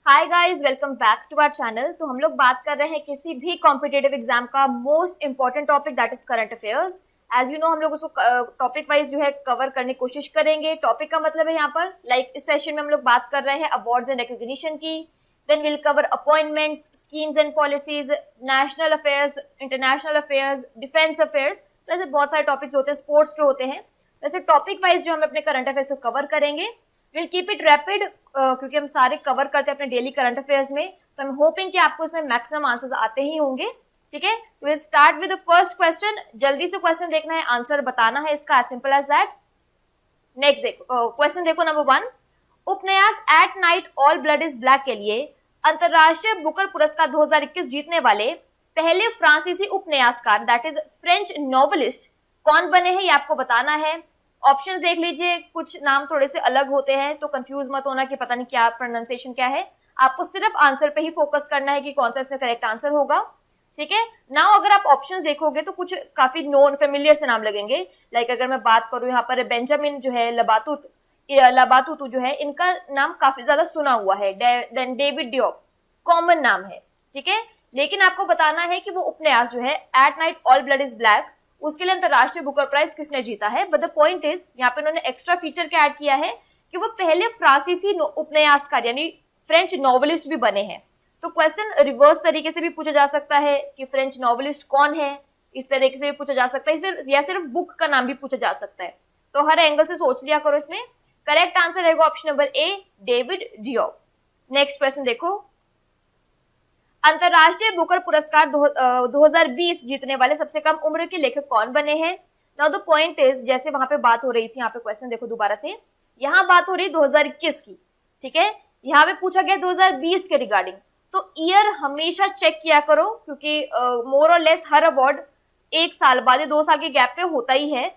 Hi guys, welcome back to our channel. तो हम लोग बात कर रहे हैं किसी भी कॉम्पिटेटिव एग्जाम का most important topic, that is current affairs. As you know, हम लोग उसको टॉपिक वाइज जो है कवर करने की कोशिश करेंगे। टॉपिक का मतलब है यहाँ पर इस सेशन में हम लोग बात कर रहे हैं अवार्ड्स एंड रिकॉग्निशन की। Then will cover appointments, schemes and policies, national affairs, international affairs, defence affairs. वैसे बहुत सारे टॉपिक्स होते हैं, स्पोर्ट्स के होते हैं। वैसे टॉपिक वाइज जो हम अपने करंट अफेयर्स को कवर करेंगे, विल कीप इट रैपिड, क्योंकि हम सारे कवर करते हैं अपने डेली करंट अफेयर्स में। तो आई एम होपिंग कि आपको इसमें मैक्सिमम आंसर्स आते ही होंगे। ठीक है, will start with the first question. जल्दी से क्वेश्चन देखना है, आंसर बताना है इसका, as simple as that. Next देखो, क्वेश्चन देखो नंबर 1। उपन्यास at night all blood is black के लिए अंतरराष्ट्रीय बुकर पुरस्कार 2021 जीतने वाले पहले फ्रांसीसी उपन्यासकार, दैट इज फ्रेंच नॉवेलिस्ट, कौन बने हैं, ये आपको बताना है। ऑप्शंस देख लीजिए, कुछ नाम थोड़े से अलग होते हैं तो कंफ्यूज मत होना कि पता नहीं क्या प्रोनाउंसिएशन क्या है। आपको सिर्फ आंसर पे ही फोकस करना है कि कौन सा इसमें करेक्ट आंसर होगा। ठीक है, नाउ अगर आप ऑप्शंस देखोगे तो कुछ काफी नोन फेमिलियर से नाम लगेंगे। लाइक अगर मैं बात करूं यहाँ पर बेंजामिन जो है लबातुतु जो है, इनका नाम काफी ज्यादा सुना हुआ है। देन डेविड डियोप, कॉमन नाम है। ठीक है, लेकिन आपको बताना है कि वो उपन्यास जो है eight night all blood is black, उसके लिए अंतरराष्ट्रीय बुकर प्राइज किसने जीता है। बट द पॉइंट इज, यहाँ पे उन्होंने एक्स्ट्रा फीचर क्या ऐड किया है कि वो पहले फ्रांसीसी उपन्यासकार यानी फ्रेंच नॉवेलिस्ट भी बने हैं। तो क्वेश्चन रिवर्स तरीके से भी पूछा जा सकता है कि फ्रेंच नॉवेलिस्ट कौन है, इस तरीके से भी पूछा जा सकता है, या सिर्फ बुक का नाम भी पूछा जा सकता है। तो हर एंगल से सोच लिया करो। इसमें करेक्ट आंसर रहेगा ऑप्शन नंबर ए, डेविड डियोप। नेक्स्ट क्वेश्चन देखो, अंतरराष्ट्रीय बुकर पुरस्कार 2020 जीतने वाले सबसे कम उम्र के लेखक कौन बने हैं। नाउ द पॉइंट इज, जैसे वहां पे बात हो रही थी, यहाँ पे क्वेश्चन देखो दोबारा से, यहाँ बात हो रही 2021 की। ठीक है, यहाँ पे पूछा गया 2020 के रिगार्डिंग। तो ईयर हमेशा चेक किया करो, क्योंकि मोर और लेस हर अवार्ड एक साल बाद या 2 साल के गैप पे होता ही है।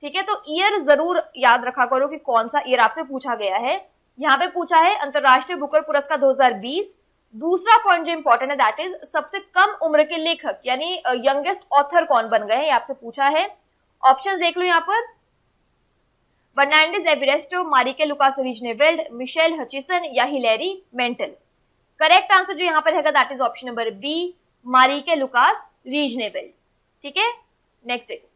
ठीक है, तो ईयर जरूर याद रखा करो कि कौन सा ईयर आपसे पूछा गया है। यहाँ पे पूछा है अंतरराष्ट्रीय बुकर पुरस्कार 2020। दूसरा पॉइंट जो इंपॉर्टेंट है, दैट इज सबसे कम उम्र के लेखक यानी यंगेस्ट ऑथर कौन बन गए हैं, आपसे पूछा है। ऑप्शन देख लो यहाँ पर, फर्नांडिस एवरेस्टो, Marieke Lucas Rijneveld, Michelle Hutchison या हिलेरी मेंटल। करेक्ट आंसर जो यहाँ पर है that is option number B, Marieke Lucas Rijneveld. ठीक है, नेक्स्ट देखो,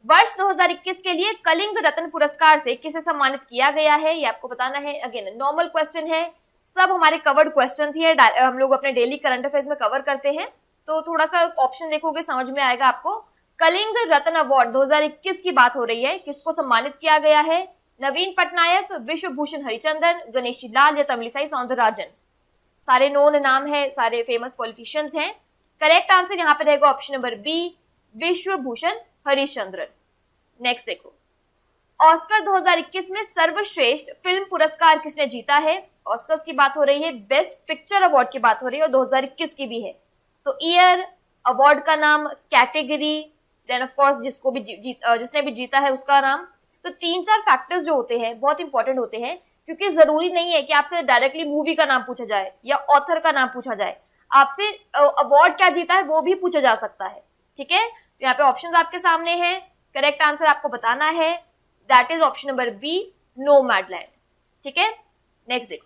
वर्ष 2021 के लिए कलिंग रत्न पुरस्कार से किसे सम्मानित किया गया है, ये आपको बताना है। अगेन नॉर्मल क्वेश्चन है, सब हमारे कवर्ड क्वेश्चंस ही है, हम लोग अपने डेली करंट अफेयर्स में कवर करते हैं। तो थोड़ा सा ऑप्शन देखोगे समझ में आएगा आपको। कलिंग रत्न अवार्ड 2021 की बात हो रही है, किसको सम्मानित किया गया है। नवीन पटनायक, विश्व भूषण हरिचंदन, गणेशी लाल या तमिलिसाई सौंदरराजन। सारे नोन नाम है, सारे फेमस पॉलिटिशियंस हैं। करेक्ट आंसर यहाँ पे रहेगा ऑप्शन नंबर बी, विश्व भूषण हरिचंद्रन। नेक्स्ट देखो, ऑस्कर 2021 में सर्वश्रेष्ठ फिल्म पुरस्कार किसने जीता है। ऑस्कर्स की बात हो रही है, बेस्ट पिक्चर अवार्ड की बात हो रही है और 2021 की भी है। तो ईयर, अवार्ड का नाम, कैटेगरी, देन ऑफ कोर्स जिसको भी जिसने भी जीता है उसका नाम। तो 3-4 फैक्टर्स जो होते हैं बहुत इंपॉर्टेंट होते हैं, क्योंकि जरूरी नहीं है कि आपसे डायरेक्टली मूवी का नाम पूछा जाए या ऑथर का नाम पूछा जाए, आपसे अवार्ड क्या जीता है वो भी पूछा जा सकता है। ठीक है, तो यहाँ पे ऑप्शन आपके सामने है, करेक्ट आंसर आपको बताना है, that is option number B, Nomadland. ठीक है, नेक्स्ट देखो,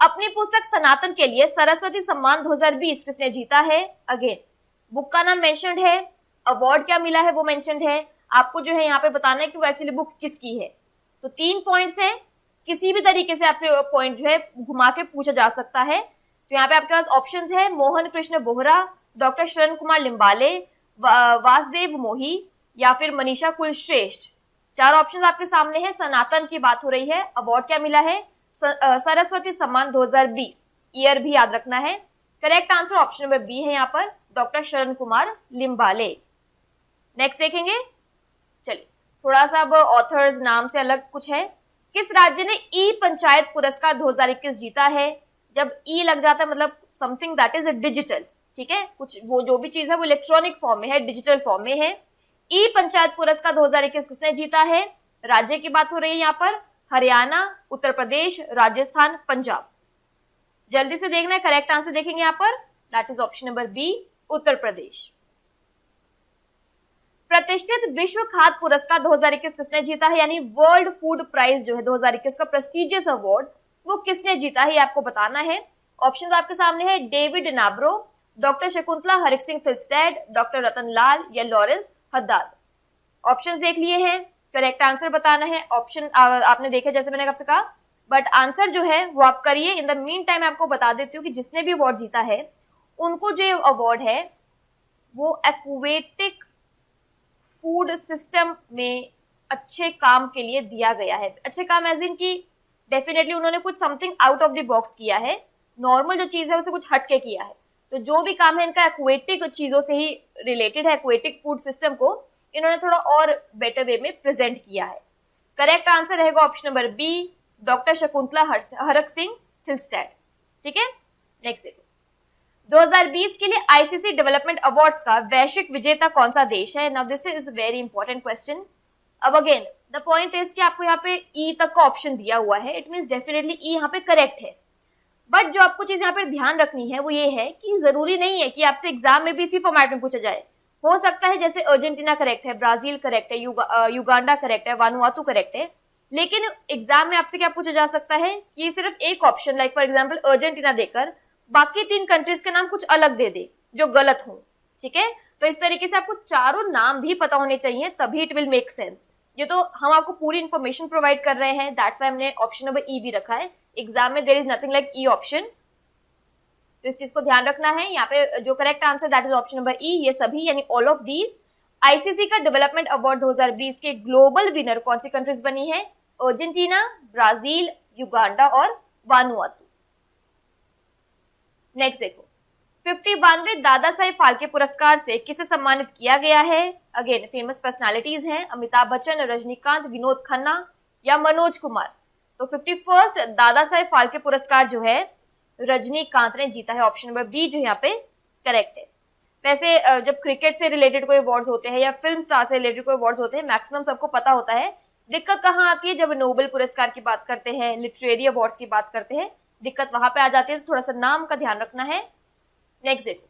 अपनी पुस्तक सनातन के लिए सरस्वती सम्मान 2020 किसने जीता है। अगेन बुक का नाम मेंशन्ड है, अवार्ड क्या मिला है वो मेंशन्ड है। आपको जो है यहाँ पे बताना है कि वो एक्चुअली बुक किसकी है। तो 3 पॉइंट्स हैं, किसी भी तरीके से आपसे पॉइंट जो है घुमा के पूछा जा सकता है। तो यहाँ पे आपके पास ऑप्शंस है, मोहन कृष्ण बोहरा, डॉक्टर शरण कुमार लिम्बाले, वासुदेव मोही या फिर मनीषा कुलश्रेष्ठ। 4 ऑप्शन आपके सामने है। सनातन की बात हो रही है, अवार्ड क्या मिला है, सरस्वती सम्मान 2020, ईयर भी याद रखना है। Correct answer option number B है यहाँ पर, डॉक्टर शरण कुमार लिम्बाले। नेक्स्ट देखेंगे, चलिए थोड़ा सा अब ऑथर्स नाम से अलग कुछ है। किस राज्य ने ई पंचायत पुरस्कार 2021 जीता है। जब ई लग जाता है मतलब समथिंग दैट इज डिजिटल। ठीक है, कुछ वो जो भी चीज है वो इलेक्ट्रॉनिक फॉर्म में है, डिजिटल फॉर्म में है। ई पंचायत पुरस्कार 2021 किसने जीता है। राज्य की बात हो रही है यहाँ पर, हरियाणा, उत्तर प्रदेश, राजस्थान, पंजाब। जल्दी से देखना है, करेक्ट आंसर देखेंगे यहाँ पर, that is option number B, Uttar Pradesh. प्रतिष्ठित विश्व खाद्य पुरस्कार 2021 किसने जीता है, यानी वर्ल्ड फूड प्राइज जो है 2021 का प्रेस्टिजियस अवार्ड, वो किसने जीता है ये आपको बताना है। ऑप्शन आपके सामने है David Nabarro, doctor Shakuntala Harisingh Thilsted, doctor Rattan Lal या लॉरेंस हद्दाद। ऑप्शन देख लिए हैं, करेक्ट आंसर बताना है। ऑप्शन आपने देखे जैसे मैंने आपसे कहा, बट आंसर जो है वो आप करिए। इन द मीन टाइम आपको बता देती हूँ कि जिसने भी अवार्ड जीता है उनको जो अवार्ड है वो एक्वेटिक फूड सिस्टम में अच्छे काम के लिए दिया गया है। अच्छे काम एज इन की डेफिनेटली उन्होंने कुछ something out of the box किया है, नॉर्मल जो चीज है उसे कुछ हटके किया है। तो जो भी काम है इनका एक्वेटिक चीजों से ही रिलेटेड है, एक्वेटिक फूड सिस्टम को इन्होंने थोड़ा और बेटर वे में प्रेजेंट किया है। करेक्ट आंसर रहेगा option number B, doctor Shakuntala Harisingh Thilsted. ठीक है, नेक्स्ट देखो, 2020 के लिए आईसीसी डेवलपमेंट अवार्ड्स का वैश्विक विजेता कौन सा देश है। Now this is very important question. अब अगेन द पॉइंट इज कि आपको यहाँ पे ई तक का ऑप्शन दिया हुआ है, इट मींस डेफिनेटली ई यहाँ पे करेक्ट है। बट जो आपको चीज यहाँ पे ध्यान रखनी है वो ये है कि जरूरी नहीं है कि आपसे एग्जाम में भी इसी फॉर्मेट में पूछा जाए। हो सकता है जैसे अर्जेंटीना करेक्ट है, ब्राजील करेक्ट है, युगांडा करेक्ट है, वानुआतु करेक्ट है, लेकिन एग्जाम में आपसे क्या पूछा जा सकता है कि सिर्फ एक option like for example Argentina देकर बाकी 3 कंट्रीज के नाम कुछ अलग दे दे जो गलत हो। ठीक है, तो इस तरीके से आपको चारों नाम भी पता होने चाहिए, तभी इट विल मेक सेंस। ये तो हम आपको पूरी इन्फॉर्मेशन प्रोवाइड कर रहे हैं, दैट्स व्हाई हमने ऑप्शन नंबर ई भी रखा है। एग्जाम में there is nothing like E option, तो इस चीज को ध्यान रखना है। यहाँ पे जो correct answer that is option number ई, ये सभी यानी ऑल ऑफ दीज। आईसीसी का डेवलपमेंट अवार्ड 2020 के ग्लोबल विनर कौन सी कंट्रीज बनी है? अर्जेंटीना, ब्राजील, युगांडा और वानुआतु। नेक्स्ट देखो, 51वें दादा साहेब फाल्के पुरस्कार से किसे सम्मानित किया गया है? अगेन फेमस पर्सनालिटीज हैं, अमिताभ बच्चन, रजनीकांत, विनोद खन्ना या मनोज कुमार। तो 51st दादा साहेब फाल्के पुरस्कार जो है रजनीकांत ने जीता है, ऑप्शन नंबर बी जो यहाँ पे करेक्ट है। वैसे जब क्रिकेट से रिलेटेड कोई अवार्ड्स होते हैं या फिल्म स्टार से रिलेटेड कोई अवार्ड्स होते हैं, मैक्सिमम सबको पता होता है। दिक्कत कहाँ आती है? जब नोबेल पुरस्कार की बात करते हैं, लिटरेरी अवार्ड्स की बात करते हैं, दिक्कत वहां पे आ जाती है। तो थोड़ा सा नाम का ध्यान रखना है। नेक्स्ट देखो,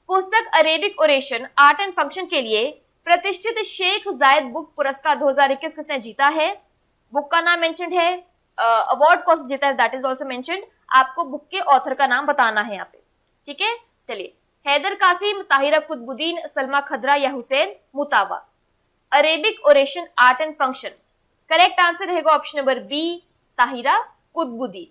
पुस्तक Arabic oration art and function के लिए प्रतिष्ठित शेख जायद बुक पुरस्कार 2021 किसने जीता है? बुक का नाम मेंशन्ड है, अवार्ड कौन सा जीता है दैट इज ऑल्सो मेंशन्ड। आपको बुक के ऑथर का नाम बताना है यहाँ पे। ठीक है, चलिए, हैदर कासिम, ताहिरा कुतुबुद्दीन, सलमा खदरा या Hussain Mutawa. Arabic oration art and function, correct answer रहेगा option number B, Tahira Qutbuddin.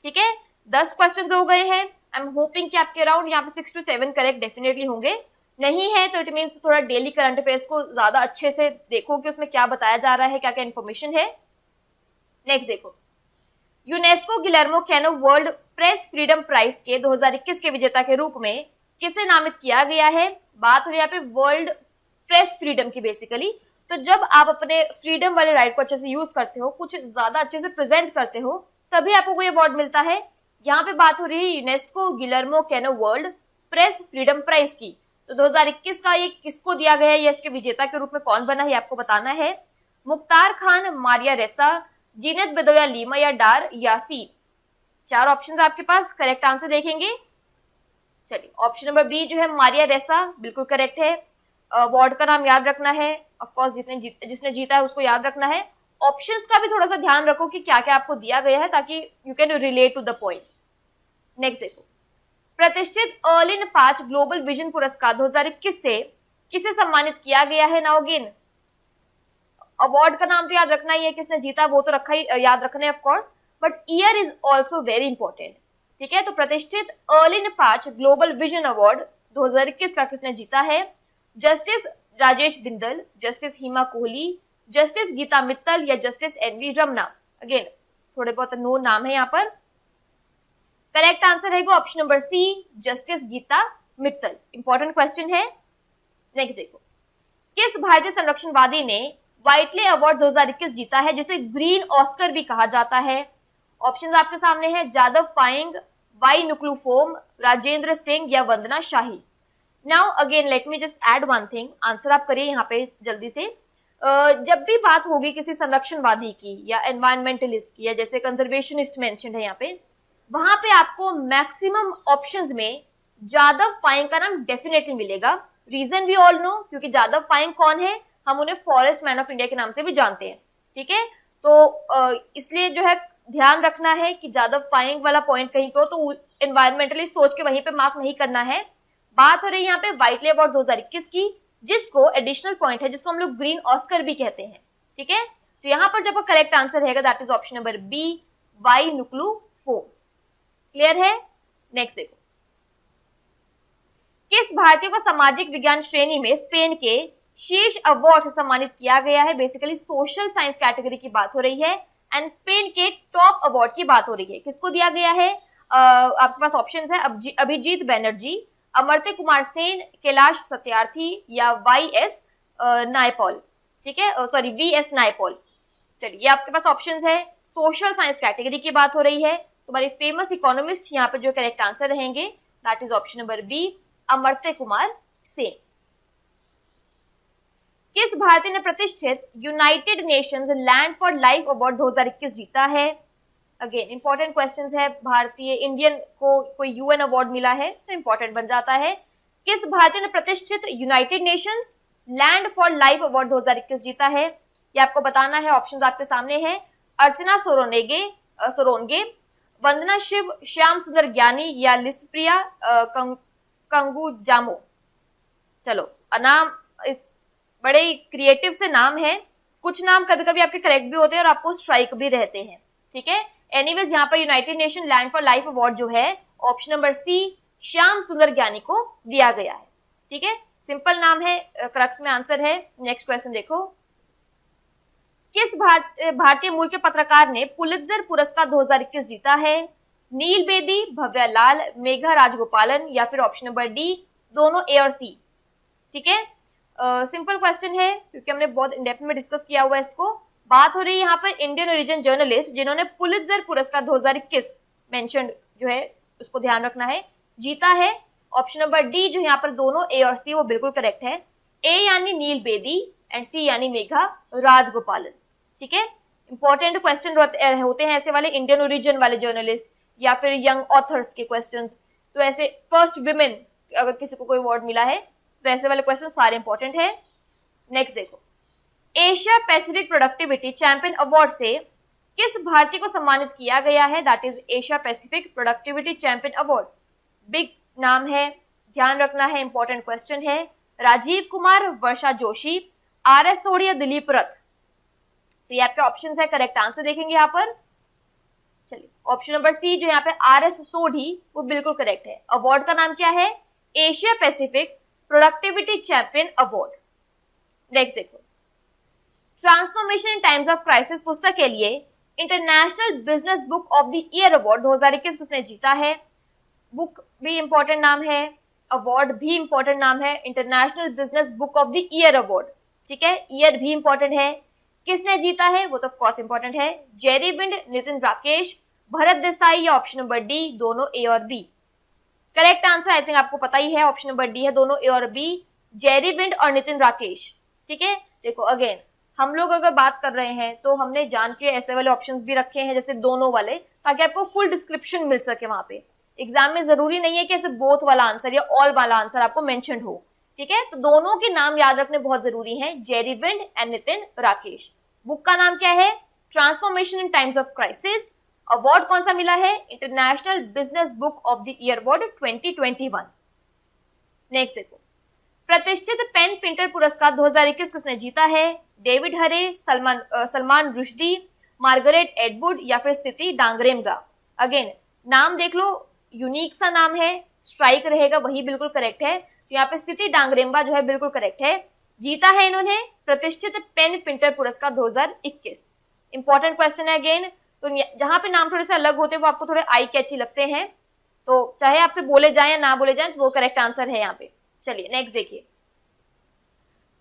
ठीक है, 10 क्वेश्चन हो गए हैं। आई एम होपिंग कि आपके अराउंड यहाँ पे 6 to 7 करेक्ट डेफिनेटली होंगे। नहीं है तो इट मीन्स थोड़ा डेली करंट अफेयर्स को ज्यादा अच्छे से देखो कि उसमें क्या बताया जा रहा है, क्या क्या इन्फॉर्मेशन है। नेक्स्ट देखो, UNESCO Guillermo Cano world press freedom prize के 2021 के विजेता के रूप में किसे नामित किया गया है? बात हो रही है यहाँ पे वर्ल्ड प्रेस फ्रीडम की बेसिकली। तो जब आप अपने फ्रीडम वाले राइट को अच्छे से यूज करते हो, कुछ ज्यादा अच्छे से प्रेजेंट करते हो, तभी आपको कोई अवार्ड मिलता है। यहाँ पे बात हो रही है UNESCO Guillermo Cano world press freedom prize की। तो 2021 का ये किसको दिया गया है या इसके विजेता के रूप में कौन बना है आपको बताना है। मुख्तार खान, मारिया रेसा, जीनत बेदोया लीमा या डार यासीन। 4 ऑप्शंस आपके पास, करेक्ट आंसर देखेंगे। चलिए, ऑप्शन नंबर बी जो है मारिया रेसा बिल्कुल करेक्ट है। अवार्ड का नाम याद रखना है, ऑफकोर्स जिसने जीता है उसको याद रखना है। ऑप्शंस का भी थोड़ा सा ध्यान रखो कि क्या क्या आपको दिया गया है ताकि you can relate to the points. Next देखो, प्रतिष्ठित अर्लिन 5 ग्लोबल विजन पुरस्कार 2021 से किसे सम्मानित किया गया है? नाउ अगेन अवार्ड का नाम तो याद रखना ही है, किसने जीता वो तो रखा ही याद रखना है of course, but year is also very important. ठीक है, तो प्रतिष्ठित अर्लिन 5 ग्लोबल विजन अवार्ड 2021 का किसने जीता है? जस्टिस राजेश बिंदल, जस्टिस हिमा कोहली, जस्टिस गीता मित्तल या जस्टिस एनवी रमना। अगेन थोड़े बहुत नो नाम है यहाँ पर। करेक्ट आंसर रहेगा option number C, justice Geeta Mittal. Important question है। नेक्स्ट देखो, किस भारतीय संरक्षणवादी ने व्हाइटले अवार्ड 2021 जीता है जिसे ग्रीन ऑस्कर भी कहा जाता है? ऑप्शन आपके सामने है, जादव पायेंग, वाई नुक्लूफोम, राजेंद्र सिंह या Vandana Shahi. Now again let me just add one thing, answer आप करिए यहाँ पे जल्दी से। जब भी बात होगी किसी संरक्षणवादी की या एनवायरमेंटलिस्ट की या जैसे कंजर्वेशनिस्ट मेंशन्ड है यहाँ पे, वहां पे आपको मैक्सिमम ऑप्शंस में जादव पायेंग का नाम डेफिनेटली मिलेगा। रीजन वी ऑल नो, क्योंकि जादव पायेंग कौन है? हम उन्हें फॉरेस्ट मैन ऑफ इंडिया के नाम से भी जानते हैं। ठीक है, तो इसलिए जो है ध्यान रखना है कि ज्यादा फाइंग वाला पॉइंट कहीं पे हो तो एनवायरमेंटली सोच के वहीं पे मार्क नहीं करना है। बात हो रही है यहाँ पे व्हाइटली अवार्ड 2021 की, जिसको एडिशनल पॉइंट है, जिसको हम लोग ग्रीन ऑस्कर भी कहते हैं। ठीक है, तो यहाँ पर जो करेक्ट आंसर रहेगा that is option number B, Y Nuklu 4। Clear है? नेक्स्ट देखो, किस भारतीय को सामाजिक विज्ञान श्रेणी में स्पेन के शीर्ष अवार्ड से सम्मानित किया गया है? बेसिकली सोशल साइंस कैटेगरी की बात हो रही है एंड स्पेन के टॉप अवार्ड की बात हो रही है। किसको दिया गया है? आपके पास ऑप्शंस है अभिजीत बैनर्जी, अमर्त्य कुमार सेन, कैलाश सत्यार्थी या वाई एस नायपॉल। ठीक है, सॉरी वी एस नायपॉल। चलिए, ये आपके पास ऑप्शंस है, सोशल साइंस कैटेगरी की बात हो रही है। तुम्हारे फेमस इकोनॉमिस्ट यहाँ पे जो करेक्ट आंसर रहेंगे that is option number B, Amartya Kumar Sen. किस भारतीय ने प्रतिष्ठित United Nations land for life award 2021 जीता है? अगेन इंपॉर्टेंट क्वेश्चंस है, भारतीय इंडियन को कोई यूएन अवार्ड मिला है तो इंपॉर्टेंट बन जाता है। किस भारतीय ने प्रतिष्ठित United Nations land for life award 2021 जीता है? ये आपको बताना है, ऑप्शंस आपके सामने हैं, अर्चना सोरोनगे, वंदना शिव, श्याम सुंदर ज्ञानी या लिस्प्रिया कंगुजामो। चलो, नाम बड़े क्रिएटिव से नाम है, कुछ नाम कभी कभी आपके करेक्ट भी होते हैं और आपको स्ट्राइक भी रहते हैं। ठीक है, एनीवेज यहाँ पर United nation land for life award जो है ऑप्शन नंबर सी, श्याम सुंदर ज्ञानी को दिया गया है। ठीक है, सिंपल नाम है, क्रक्स में आंसर है। नेक्स्ट क्वेश्चन देखो, किस भारतीय मूल के पत्रकार ने पुलित्जर पुरस्कार 2021 जीता है? नील बेदी, भव्या लाल, मेघा राजगोपालन या फिर ऑप्शन नंबर डी, दोनों ए और सी। ठीक है, सिंपल क्वेश्चन है क्योंकि हमने बहुत इन डेप्थ में डिस्कस किया हुआ है इसको। बात हो रही है यहाँ पर इंडियन ओरिजिन जर्नलिस्ट जिन्होंने पुलित्जर पुरस्कार 2021 मेंशन जो है उसको ध्यान रखना है, जीता है। ऑप्शन नंबर डी जो यहाँ पर दोनों ए और सी वो बिल्कुल करेक्ट है। ए यानी नील बेदी एंड सी यानी मेघा राजगोपालन। ठीक है, इंपॉर्टेंट क्वेश्चन होते हैं ऐसे वाले, इंडियन ओरिजिन वाले जर्नलिस्ट या फिर यंग ऑथर्स के क्वेश्चंस। तो ऐसे फर्स्ट विमेन अगर किसी को कोई अवार्ड मिला है तो ऐसे वाले क्वेश्चन सारे इंपॉर्टेंट है। नेक्स्ट देखो, Asia Pacific productivity champion award से किस भारतीय को सम्मानित किया गया है? That is Asia Pacific productivity champion award. Big नाम है, ध्यान रखना है, इंपॉर्टेंट क्वेश्चन है। राजीव कुमार, वर्षा जोशी, आर एस सोढ़ी या दिलीप रथ। तो ये आपके ऑप्शन है, करेक्ट आंसर देखेंगे यहाँ पर। चलिए, ऑप्शन नंबर सी जो यहाँ पे आर एस सोढ़ी वो बिल्कुल करेक्ट है। अवार्ड का नाम क्या है? Asia Pacific productivity champion award. Next देखो, transformation in times of crisis पुस्तक के लिए international business book of the year award 2021 किसने जीता है? बुक भी इंपॉर्टेंट नाम है, अवार्ड भी इंपॉर्टेंट नाम है, international business book of the year award. ठीक है, ईयर भी इंपॉर्टेंट है। किसने जीता है वो तो ऑफ कोर्स इंपॉर्टेंट है, जेरी बिंड, नितिन राकेश, भरत देसाई या ऑप्शन नंबर डी, दोनों ए और B. Correct answer I think आपको पता ही है, ऑप्शन नंबर डी है, दोनों ए और बी, जेरी बिंड और नितिन राकेश। ठीक है, देखो अगेन हम लोग अगर बात कर रहे हैं तो हमने जान के ऐसे वाले ऑप्शंस भी रखे हैं जैसे दोनों वाले, ताकि आपको फुल डिस्क्रिप्शन मिल सके वहां पे। एग्जाम में जरूरी नहीं है कि ऐसे बोथ वाला आंसर या ऑल वाला आंसर आपको मेंशन हो। ठीक है, तो दोनों के नाम याद रखने बहुत जरूरी है, Jerry bind and Nitin Rakesh. Book का नाम क्या है? Transformation in times of crisis. Award कौन सा मिला है? International business book of the year award 2021। Next देखो, प्रतिष्ठित पेन प्रिंटर पुरस्कार 2021 किसने जीता है? डेविड हरे, सलमान रुश्दी, मार्गरेट एडवुड या फिर स्थिति डांगरेमगा। अगेन नाम देख लो, यूनिक सा नाम है, स्ट्राइक रहेगा वही बिल्कुल करेक्ट है। तो यहाँ पे स्थिति डांगरेम्बा जो है बिल्कुल करेक्ट है। जीता है इन्होंने प्रतिष्ठित पेन प्रिंटर पुरस्कार 2021। इंपॉर्टेंट क्वेश्चन है अगेन, तो जहां पे नाम थोड़े से अलग होते हैं वो आपको थोड़े आई कैची लगते हैं, तो चाहे आपसे बोले जाए या ना बोले जाए तो वो करेक्ट आंसर है यहाँ पे। चलिए नेक्स्ट देखिए,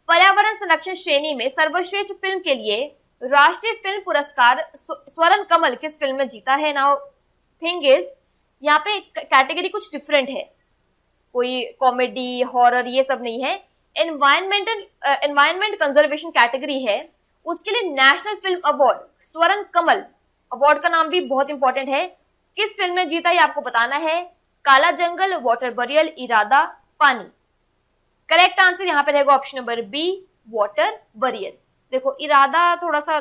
पर्यावरण संरक्षण श्रेणी में सर्वश्रेष्ठ फिल्म के लिए राष्ट्रीय फिल्म पुरस्कार स्वर्ण कमल किस फिल्म में जीता है? नाउ थिंग इज यहाँ पे कैटेगरी कुछ डिफरेंट है, कोई कॉमेडी हॉरर ये सब नहीं है, एनवायरमेंट कंजर्वेशन कैटेगरी है, उसके लिए नेशनल फिल्म अवार्ड स्वर्ण कमल अवार्ड का नाम भी बहुत इंपॉर्टेंट है। किस फिल्म में जीता ये आपको बताना है। काला जंगल, वाटर बरियल, इरादा, पानी। करेक्ट आंसर यहाँ पे रहेगा option number B, water burial. देखो इरादा थोड़ा सा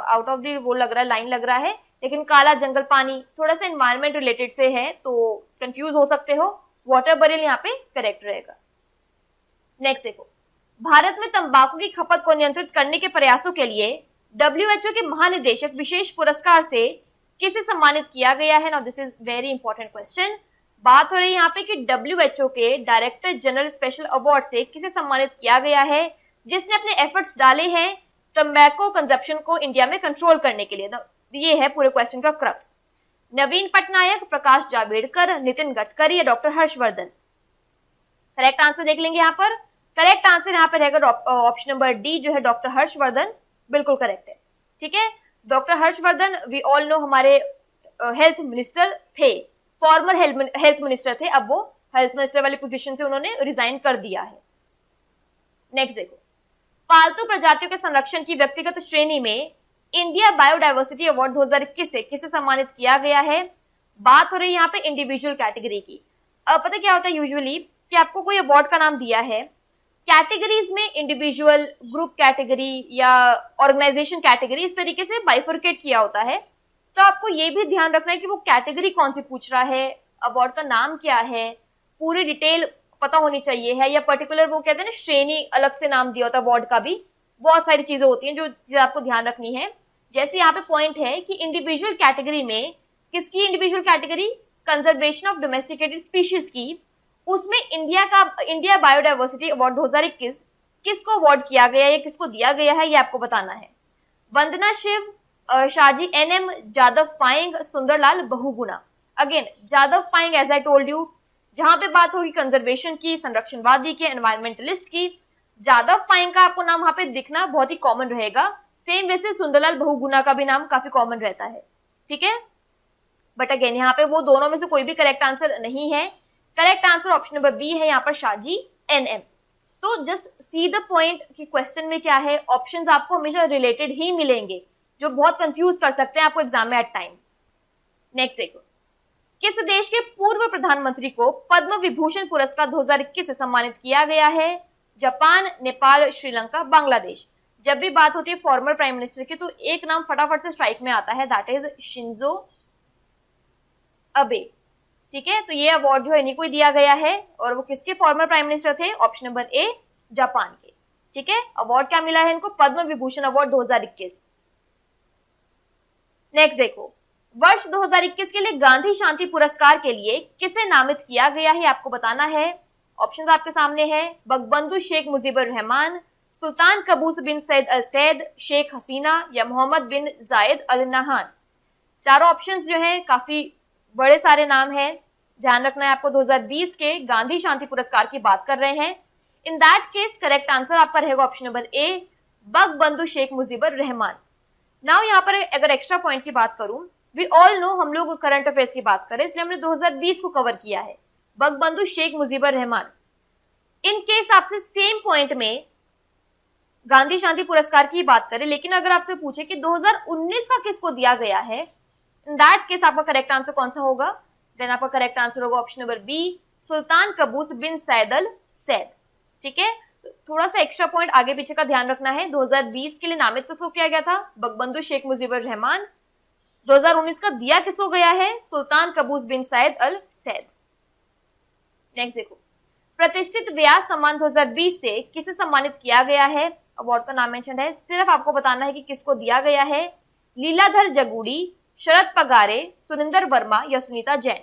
आउट ऑफ द वो लग रहा है, लाइन लग रहा है, लेकिन काला जंगल पानी थोड़ा सा एनवायरमेंट रिलेटेड से है तो कंफ्यूज हो सकते हो, वाटर बरेल यहाँ पे करेक्ट रहेगा। नेक्स्ट देखो, भारत में तंबाकू की खपत को नियंत्रित करने के प्रयासों के लिए WHO के महानिदेशक विशेष पुरस्कार से किसे सम्मानित किया गया है? Now this is very important question. बात हो रही है यहाँ पे कि WHO के डायरेक्टर जनरल स्पेशल अवार्ड से किसे सम्मानित किया गया है जिसने अपने एफर्ट्स डाले हैं टम्बैको कंजप्शन को इंडिया में कंट्रोल करने के लिए। ये है पूरे क्वेश्चन का क्रक्स। नवीन पटनायक, प्रकाश जावड़ेकर, नितिन गडकरी या डॉक्टर हर्षवर्धन? करेक्ट आंसर देख लेंगे यहाँ पर। करेक्ट आंसर यहाँ पे रहेगा ऑप्शन नंबर डी जो है डॉक्टर हर्षवर्धन, बिल्कुल करेक्ट है। ठीक है, doctor Harshvardhan we all know हमारे हेल्थ मिनिस्टर थे, फॉर्मर हेल्थ मिनिस्टर थे, अब वो हेल्थ मिनिस्टर वाली पोजीशन से उन्होंने रिजाइन कर दिया है। नेक्स्ट देखो, पालतू प्रजातियों के संरक्षण की व्यक्तिगत श्रेणी में इंडिया बायोडायवर्सिटी अवार्ड 2021 से किसे सम्मानित किया गया है? बात हो रही है यहाँ पे इंडिविजुअल कैटेगरी की। अब पता क्या होता है यूजुअली कि आपको कोई अवार्ड का नाम दिया है, कैटेगरीज में इंडिविजुअल, ग्रुप कैटेगरी या ऑर्गेनाइजेशन कैटेगरी इस तरीके से बाइफरकेट किया होता है। तो आपको ये भी ध्यान रखना है कि वो कैटेगरी कौन सी पूछ रहा है, अवार्ड का नाम क्या है, पूरी डिटेल पता होनी चाहिए है, या पर्टिकुलर वो कहते हैं ना श्रेणी अलग से नाम दिया होता है अवार्ड का भी। बहुत सारी चीजें होती हैं जो आपको ध्यान रखनी है। जैसे यहाँ पे पॉइंट है कि इंडिविजुअल कैटेगरी में किसकी individual category? Conservation of domesticated species की, उसमें इंडिया बायोडायवर्सिटी अवार्ड 2021 किसको अवार्ड किया गया है, किसको दिया गया है, ये आपको बताना है। Vandana Shiva, Shahji NM, Jadav Payeng, Sundarlal Bahuguna. Again Jadav Payeng as I told you, जहां पे बात होगी कंजर्वेशन की, संरक्षणवादी की, एनवायरमेंटलिस्ट की, जादव पाएंग का आपको नाम वहां पे दिखना बहुत ही कॉमन रहेगा। सेम वैसे सुंदरलाल बहुगुणा का भी नाम काफी कॉमन रहता है। ठीक है, बट अगेन यहाँ पे वो दोनों में से कोई भी करेक्ट आंसर नहीं है। Correct answer option number B है यहाँ पर शाहजी NM। तो जस्ट सी द पॉइंट कि क्वेश्चन में क्या है, ऑप्शंस आपको हमेशा रिलेटेड ही मिलेंगे जो बहुत कंफ्यूज कर सकते हैं आपको एग्जाम में एट टाइम। नेक्स्ट देखो, किस देश के पूर्व प्रधानमंत्री को पद्म विभूषण पुरस्कार 2021 से सम्मानित किया गया है? जापान, नेपाल, श्रीलंका, बांग्लादेश। जब भी बात होती है फॉर्मर प्राइम मिनिस्टर की तो एक नाम फटाफट से स्ट्राइक में आता है, दैट इज शिंजो अबे। ठीक है, तो ये अवार्ड जो है इन्हीं को ही दिया गया है और वो किसके फॉर्मर प्राइम मिनिस्टर थे? ऑप्शन नंबर ए जापान के। ठीक है, अवार्ड क्या मिला है इनको? पद्म विभूषण अवार्ड 2021। नेक्स्ट देखो, वर्ष 2021 के लिए गांधी शांति पुरस्कार के लिए किसे नामित किया गया है आपको बताना है। ऑप्शंस आपके सामने है, बंगबंधु शेख मुजीबुर रहमान, सुल्तान कबूस बिन सैद अल सैद, शेख हसीना या मोहम्मद बिन जायद अल नहान। चारों ऑप्शंस जो है काफी बड़े सारे नाम हैं, ध्यान रखना है आपको। 2020 के गांधी शांति पुरस्कार की बात कर रहे हैं। In that case correct answer आपका रहेगा option number A, Bangabandhu Sheikh Mujibur Rahman. Now यहाँ पर अगर एक्स्ट्रा पॉइंट की बात करूं, वी ऑल नो हम लोग करंट अफेयर्स की बात करें इसलिए हमने 2020 को कवर किया है, बंगबंधु शेख मुजीबुर रहमान। इन केस आपसे सेम पॉइंट में गांधी शांति पुरस्कार की बात करें, लेकिन अगर आपसे पूछे कि 2019 का किसको दिया गया है, इन दैट केस आपका करेक्ट आंसर कौन सा होगा? देन आपका करेक्ट आंसर होगा ऑप्शन नंबर बी, सुल्तान कबूस बिन सैद अल सैद। ठीक है, तो थोड़ा सा एक्स्ट्रा पॉइंट आगे पीछे का ध्यान रखना है। 2020 के लिए नामित किसको किया गया था? बंगबंधु शेख मुजीबुर रहमान। 2019 का दिया किसको गया है? सुल्तान कबूस बिन सैद अल सैद। नेक्स्ट देखो, प्रतिष्ठित व्यास सम्मान 2020 से किसे सम्मानित किया गया है? अवार्ड का नाम मेंशन है, सिर्फ आपको बताना है कि किसको दिया गया है। लीलाधर जगूड़ी, शरद पगारे, सुनिंदर वर्मा या सुनीता जैन।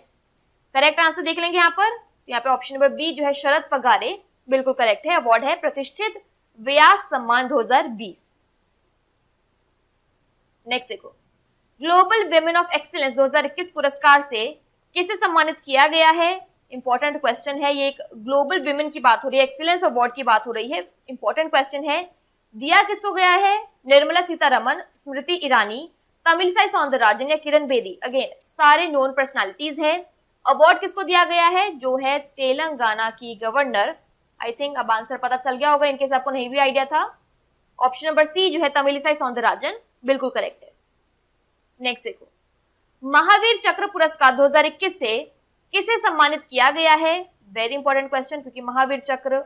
करेक्ट आंसर देख लेंगे यहाँ पर। यहाँ पे ऑप्शन नंबर बी जो है शरद पगारे बिल्कुल करेक्ट है। अवार्ड है प्रतिष्ठित व्यास सम्मान 2020। नेक्स्ट देखो, ग्लोबल विमेन ऑफ एक्सीलेंस 2021 पुरस्कार से किसे सम्मानित किया गया है? इंपॉर्टेंट क्वेश्चन है ये, एक ग्लोबल विमेन की बात हो रही है, एक्सीलेंस अवार्ड की बात हो रही है, इंपॉर्टेंट क्वेश्चन है। दिया किसको गया है? निर्मला सीतारमन, स्मृति ईरानी, तमिलिसाई सौंदरराजन या किरण बेदी। अगेन सारे नोन पर्सनालिटीज हैं। अवार्ड किसको दिया गया है? जो है तेलंगाना की गवर्नर। आई थिंक अब आंसर पता चल गया होगा, इनकेस आपको नहीं भी आइडिया था। ऑप्शन नंबर सी जो है तमिलिसाई सौंदरराजन बिल्कुल करेक्ट है। नेक्स्ट देखो, महावीर चक्र पुरस्कार 2021 से किसे सम्मानित किया गया है? वेरी इंपॉर्टेंट क्वेश्चन, क्योंकि महावीर चक्र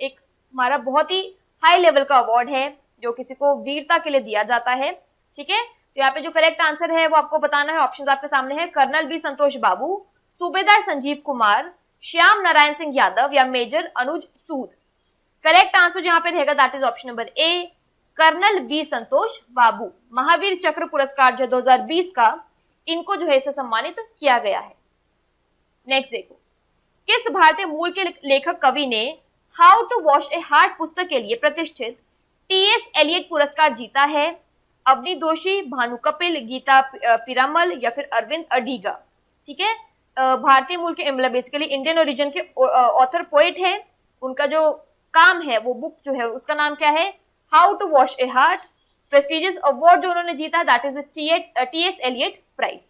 एक हमारा बहुत ही हाई लेवल का अवार्ड है जो किसी को वीरता के लिए दिया जाता है। ठीक है, तो यहाँ पे जो करेक्ट आंसर है वो आपको बताना है। ऑप्शन आपके सामने है कर्नल बी संतोष बाबू, सूबेदार संजीव कुमार, श्याम नारायण सिंह यादव या major Anuj Sood. Correct answer यहाँ पे रहेगा that is option number A, colonel B Santosh Babu. Mahavir Chakra पुरस्कार जो 2020 का इनको जो है इसे सम्मानित किया गया है। नेक्स्ट देखो, किस भारतीय मूल के लेखक कवि ने how to wash a heart पुस्तक के लिए प्रतिष्ठित टीएस एलियट पुरस्कार जीता है? अवनी दोषी, भानु कपिल, गीता पिरामल या फिर अरविंद अडीगा। ठीक है, भारतीय मूल के मतलब बेसिकली इंडियन ओरिजिन के ऑथर पोएट है, उनका जो काम है वो बुक जो है उसका नाम क्या है? How to wash a heart. Prestigious award जो उन्होंने जीता that is TS Eliot prize.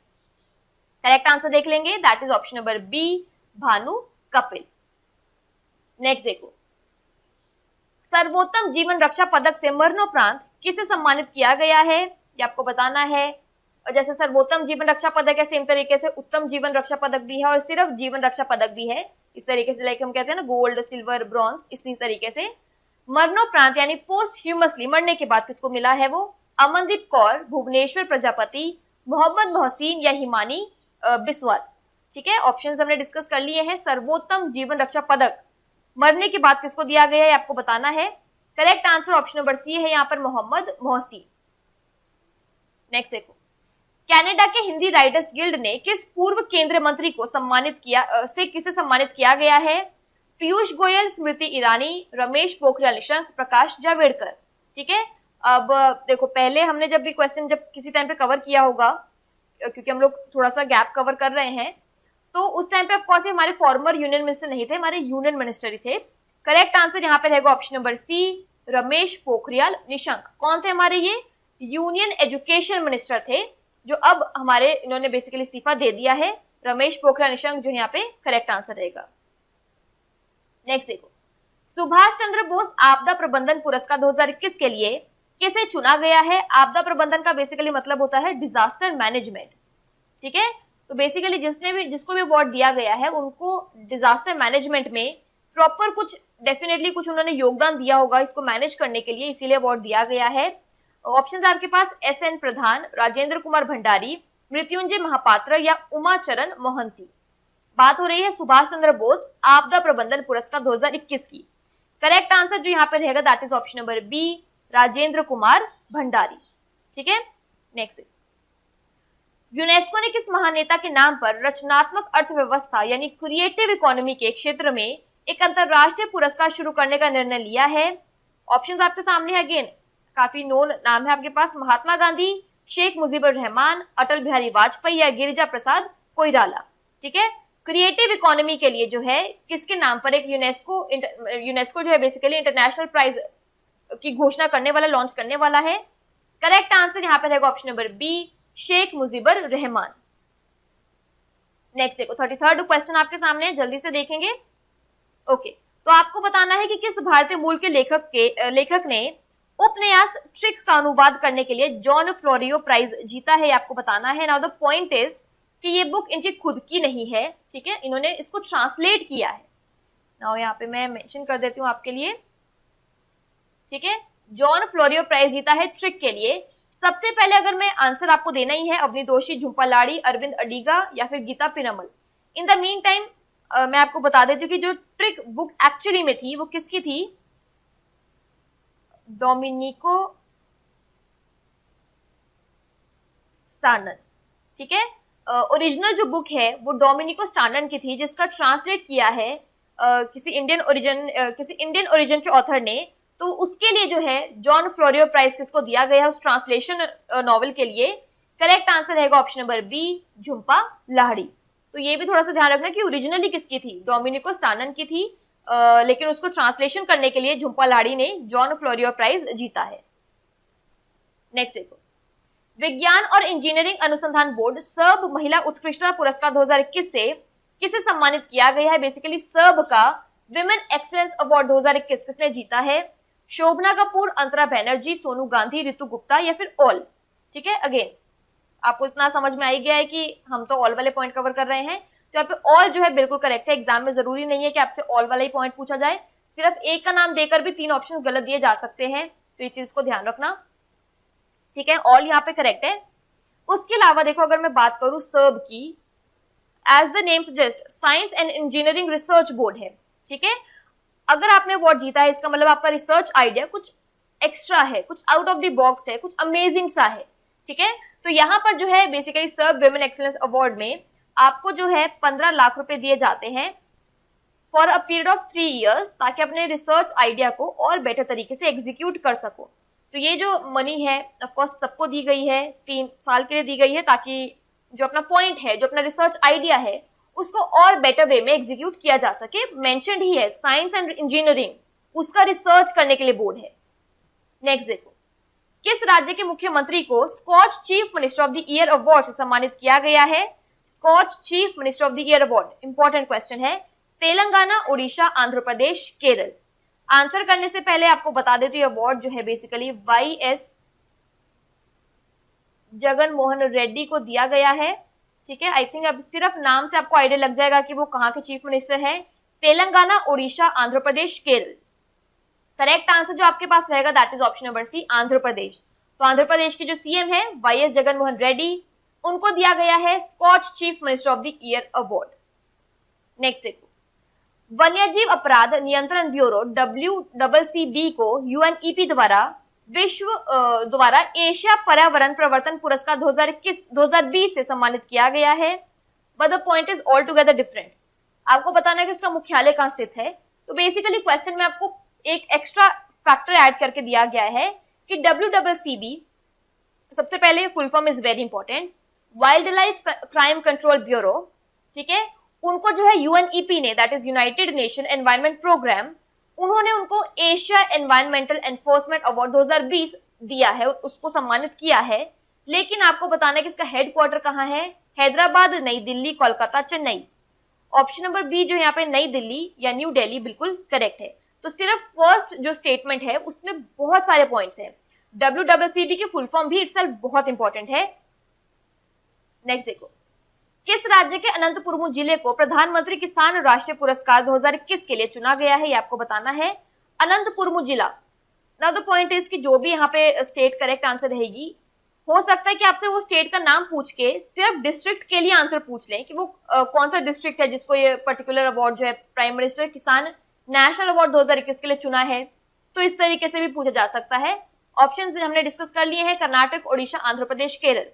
Correct answer देख लेंगे that is option number B, Bhanu Kapil. Next देखो, सर्वोत्तम जीवन रक्षा पदक से मरणोपरांत किसे सम्मानित किया गया है? ये आपको बताना है। और जैसे सर्वोत्तम जीवन रक्षा पदक है, सेम तरीके से उत्तम जीवन रक्षा पदक भी है और सिर्फ जीवन रक्षा पदक भी है। इस तरीके से लाइक हम कहते हैं ना गोल्ड, सिल्वर, ब्रॉन्ज, इसी तरीके से मरणोपरांत यानी पोस्ट ह्यूमसली मरने के बाद किसको मिला है? वो अमनदीप कौर, भुवनेश्वर प्रजापति, मोहम्मद मोहसिन या हिमानी बिस्वाल। ठीक है, ऑप्शंस हमने डिस्कस कर लिए हैं। सर्वोत्तम जीवन रक्षा पदक मरने के बाद किसको दिया गया है आपको बताना है। Correct answer option number C है यहाँ पर मोहम्मद मोहसिन। नेक्स्ट देखो, कनाडा के हिंदी राइटर्स गिल्ड ने किस पूर्व केंद्रीय मंत्री को किसे सम्मानित किया गया है? पीयूष गोयल, स्मृति ईरानी, रमेश पोखरियाल निशंक, प्रकाश जावड़ेकर। ठीक है, अब देखो पहले हमने जब भी क्वेश्चन जब किसी टाइम पे कवर किया होगा, क्योंकि हम लोग थोड़ा सा गैप कवर कर रहे हैं, तो उस टाइम पे ऑफकोर्स हमारे फॉर्मर यूनियन मिनिस्टर नहीं थे, हमारे यूनियन मिनिस्टर ही थे। करेक्ट आंसर यहाँ पे रहेगा option number C, Ramesh Pokhriyal Nishank. कौन थे हमारे? ये यूनियन एजुकेशन मिनिस्टर थे, जो अब हमारे इन्होंने बेसिकली इस्तीफा दे दिया है। रमेश पोखरियाल निशंक जो यहाँ पे करेक्ट आंसर रहेगा। नेक्स्ट देखो, सुभाष चंद्र बोस आपदा प्रबंधन पुरस्कार 2021 के लिए किसे चुना गया है? आपदा प्रबंधन का बेसिकली मतलब होता है डिजास्टर मैनेजमेंट। ठीक है, तो बेसिकली जिसको भी अवार्ड दिया गया है उनको डिजास्टर मैनेजमेंट में प्रॉपर कुछ डेफिनेटली कुछ उन्होंने योगदान दिया होगा इसको मैनेज करने के लिए, इसीलिए अवार्ड दिया गया है। ऑप्शन आपके पास एसएन प्रधान, राजेंद्र कुमार भंडारी, मृत्युंजय महापात्र या उमाचरण मोहंती। बात हो रही है सुभाष चंद्र बोस आपदा प्रबंधन पुरस्कार 2021 की। करेक्ट आंसर जो यहाँ पे रहेगा that is option number B, Rajendra Kumar Bhandari. ठीक है, नेक्स्ट, यूनेस्को ने किस महानेता के नाम पर रचनात्मक अर्थव्यवस्था यानी क्रिएटिव इकोनॉमी के क्षेत्र में एक अंतरराष्ट्रीय पुरस्कार शुरू करने का निर्णय लिया है? ऑप्शंस आपके सामने है, अगेन काफी नोन नाम है आपके पास। महात्मा गांधी, शेख मुजीबुर रहमान, अटल बिहारी वाजपेयी या गिरिजा प्रसाद कोइराला। ठीक है, क्रिएटिव इकोनॉमी के लिए जो है किसके नाम पर एक यूनेस्को जो है बेसिकली इंटरनेशनल प्राइज की घोषणा करने वाला, लॉन्च करने वाला है। करेक्ट आंसर यहाँ पे रहेगा option number B, Sheikh Mujibur Rahman. Next देखो, 33rd क्वेश्चन आपके सामने है, जल्दी से देखेंगे। ओके, तो आपको बताना है कि किस भारतीय मूल के लेखक ने उपन्यास ट्रिक का अनुवाद करने के लिए जॉन फ्लोरियो प्राइज जीता है, आपको बताना है। नाउ द पॉइंट इज कि ये बुक इनकी खुद की नहीं है। ठीक है, इन्होंने इसको ट्रांसलेट किया है। नाउ यहाँ पे मैं मेंशन कर देती हूँ आपके लिए। ठीक है, जॉन फ्लोरियो प्राइज जीता है ट्रिक के लिए। सबसे पहले अगर मैं आंसर आपको देना ही है, अवनी दोषी, झुंपा लाड़ी, अरविंद अडीगा या फिर Geeta Piramal. In the mean time मैं आपको बता देती हूँ कि जो ट्रिक बुक एक्चुअली में थी वो किसकी थी? डोमिनिको स्टार्नन। ठीक है, ओरिजिनल जो बुक है वो डोमिनिको स्टार्नन की थी, जिसका ट्रांसलेट किया है किसी इंडियन ओरिजिन के ऑथर ने। तो उसके लिए जो है जॉन फ्लोरियो प्राइज किसको दिया गया है उस ट्रांसलेशन नॉवेल के लिए? करेक्ट आंसर रहेगा option number B, Jhumpa Lahiri. तो ये भी थोड़ा सा ध्यान रखना कि ओरिजिनली किसकी थी, डोमिनिको स्टार्नन की थी, लेकिन उसको ट्रांसलेशन करने के लिए झुंपा लाहिड़ी ने जॉन फ्लोरियो प्राइज जीता है। नेक्स्ट देखो, विज्ञान और इंजीनियरिंग अनुसंधान बोर्ड सर्ब महिला उत्कृष्टता पुरस्कार 2021 से किसे सम्मानित किया गया है? बेसिकली सर्ब का विमेन एक्सीलेंस अवार्ड 2021 किसने जीता है? शोभना कपूर, अंतरा बैनर्जी, सोनू गांधी, ऋतु गुप्ता या फिर ऑल। ठीक है, अगेन आपको इतना समझ में आ ही गया है कि हम तो ऑल वाले पॉइंट कवर कर रहे हैं, तो यहाँ पे ऑल जो है बिल्कुल करेक्ट है। एग्जाम में जरूरी नहीं है कि आपसे ऑल वाला ही पॉइंट पूछा जाए, सिर्फ एक का नाम देकर भी 3 ऑप्शन गलत दिए जा सकते हैं, तो ये चीज को ध्यान रखना। ठीक है, ऑल यहाँ पे करेक्ट है। उसके अलावा देखो अगर मैं बात करूं सर्ब की, as the name suggest science and engineering research board है, ठीक है। अगर आपने अवार्ड जीता है इसका मतलब आपका रिसर्च आइडिया कुछ एक्स्ट्रा है, कुछ आउट ऑफ द बॉक्स है, कुछ अमेजिंग सा है, ठीक है। तो यहाँ पर जो है basically SERB women excellence award में आपको जो है 15 लाख रुपए दिए जाते हैं for a period of 3 years, ताकि अपने रिसर्च आइडिया को और बेटर तरीके से एग्जीक्यूट कर सको। तो ये जो मनी है ऑफ कोर्स सबको दी गई है, 3 साल के लिए दी गई है, ताकि जो अपना पॉइंट है, जो अपना रिसर्च आइडिया है, उसको और बेटर वे में एग्जीक्यूट किया जा सके। मेंशन्ड ही है साइंस एंड इंजीनियरिंग, उसका रिसर्च करने के लिए बोर्ड है। नेक्स्ट देखो, किस राज्य के मुख्यमंत्री को Skoch chief minister of the year award से सम्मानित किया गया है? Skoch chief minister of the year award, important question है। तेलंगाना, उड़ीसा, आंध्र प्रदेश, केरल। आंसर करने से पहले आपको बता देती हूँ अवार्ड जो है बेसिकली YS जगन मोहन रेड्डी को दिया गया है, ठीक है। आई थिंक अब सिर्फ नाम से आपको आइडिया लग जाएगा कि वो कहाँ के चीफ मिनिस्टर हैं। तेलंगाना, उड़ीसा, आंध्र प्रदेश, केरल। करेक्ट आंसर जो आपके पास रहेगा that is option number C, Andhra Pradesh. तो आंध्र प्रदेश के जो सीएम है YS जगन मोहन रेड्डी, उनको दिया गया है Skoch chief minister of the year award. Next देखो, वन्यजीव अपराध नियंत्रण ब्यूरो WCCB को UNEP द्वारा एशिया पर्यावरण प्रवर्तन पुरस्कार 2020 से सम्मानित किया गया है, but the point is altogether different. आपको बताना है कि उसका मुख्यालय कहां स्थित है। तो बेसिकली क्वेश्चन में आपको एक एक्स्ट्रा फैक्टर ऐड करके दिया गया है कि WCCB, सबसे पहले full form is very important, wildlife crime control bureau, ठीक है। उनको जो है UNEP ने, दैट is United Nation environment programme, उन्होंने उनको एशिया एनवायरमेंटल एनफोर्समेंट अवार्ड 2020 दिया है, उसको सम्मानित किया है। लेकिन आपको बताना है कि इसका हेडक्वार्टर कहाँ है? Hyderabad, New Delhi, Kolkata, Chennai. Option number B जो यहाँ पे नई दिल्ली या न्यू दिल्ली बिल्कुल करेक्ट है। तो सिर्फ फर्स्ट जो स्टेटमेंट है उसमें बहुत सारे पॉइंट्स हैं। WCCB की फुल फॉर्म भी इटसेल्फ बहुत इंपॉर्टेंट है। नेक्स्ट देखो, किस राज्य के अनंतपुर जिले को प्रधानमंत्री किसान राष्ट्रीय पुरस्कार 2021 के लिए चुना गया है? ये आपको बताना है। अनंतपुर जिला। नाउ द पॉइंट इज कि जो भी यहाँ पे स्टेट करेक्ट आंसर रहेगी, हो सकता है कि आपसे वो स्टेट का नाम पूछ के सिर्फ डिस्ट्रिक्ट के लिए आंसर पूछ लें कि वो कौन सा डिस्ट्रिक्ट है जिसको ये पर्टिकुलर अवार्ड जो है प्राइम मिनिस्टर किसान नेशनल अवार्ड 2021 के लिए चुना है। तो इस तरीके से भी पूछा जा सकता है। ऑप्शन हमने डिस्कस कर लिए हैं, कर्नाटक, उड़ीसा, आंध्र प्रदेश, केरल।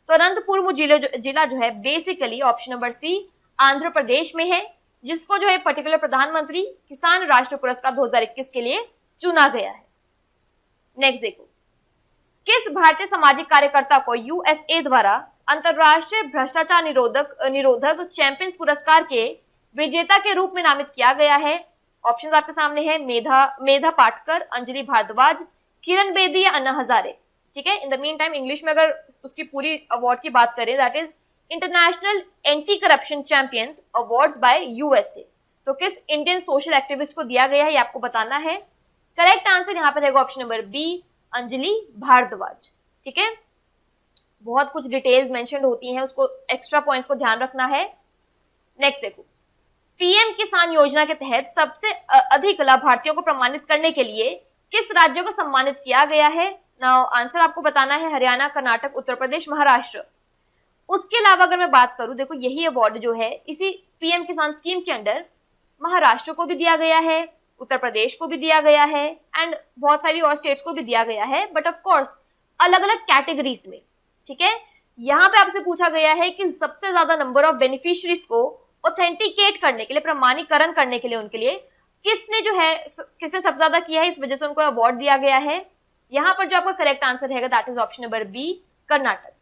तो अनंतपुर जिला जो है basically option number C Andhra Pradesh में है, जिसको जो है पर्टिकुलर प्रधानमंत्री किसान राष्ट्रीय पुरस्कार 2021 के लिए चुना गया है। नेक्स्ट देखो, किस भारतीय सामाजिक कार्यकर्ता को USA द्वारा अंतरराष्ट्रीय भ्रष्टाचार निरोधक चैंपियंस पुरस्कार के विजेता के रूप में नामित किया गया है? ऑप्शन आपके सामने है, मेधा पाटकर, अंजलि भारद्वाज, किरण बेदी या अन्ना हजारे, ठीक है। In the mean time English में अगर उसकी पूरी अवार्ड की बात करें, that is international anti corruption champions awards by USA। तो किस इंडियन सोशल एक्टिविस्ट को दिया गया है ये आपको बताना है। करेक्ट आंसर यहाँ पर रहेगा option number B, Anjali Bhardwaj, ठीक है। बहुत कुछ डिटेल्स मेंशन होती हैं, उसको एक्स्ट्रा पॉइंट्स को ध्यान रखना है। नेक्स्ट देखो, PM किसान योजना के तहत सबसे अधिक लाभार्थियों को प्रमाणित करने के लिए किस राज्य को सम्मानित किया गया है? नाउ आंसर आपको बताना है, हरियाणा, कर्नाटक, उत्तर प्रदेश, महाराष्ट्र। उसके अलावा अगर मैं बात करूं, देखो यही अवार्ड जो है इसी PM किसान स्कीम के अंडर महाराष्ट्र को भी दिया गया है, उत्तर प्रदेश को भी दिया गया है एंड बहुत सारी और स्टेट्स को भी दिया गया है, बट ऑफ कोर्स अलग अलग कैटेगरीज में, ठीक है। यहाँ पे आपसे पूछा गया है कि सबसे ज्यादा नंबर ऑफ बेनिफिशियरीज को ऑथेंटिकेट करने के लिए, प्रमाणीकरण करने के लिए उनके लिए किसने सबसे ज्यादा किया है, इस वजह से उनको अवार्ड दिया गया है। यहाँ पर जो आपका करेक्ट आंसर रहेगा that is option number B, Karnataka.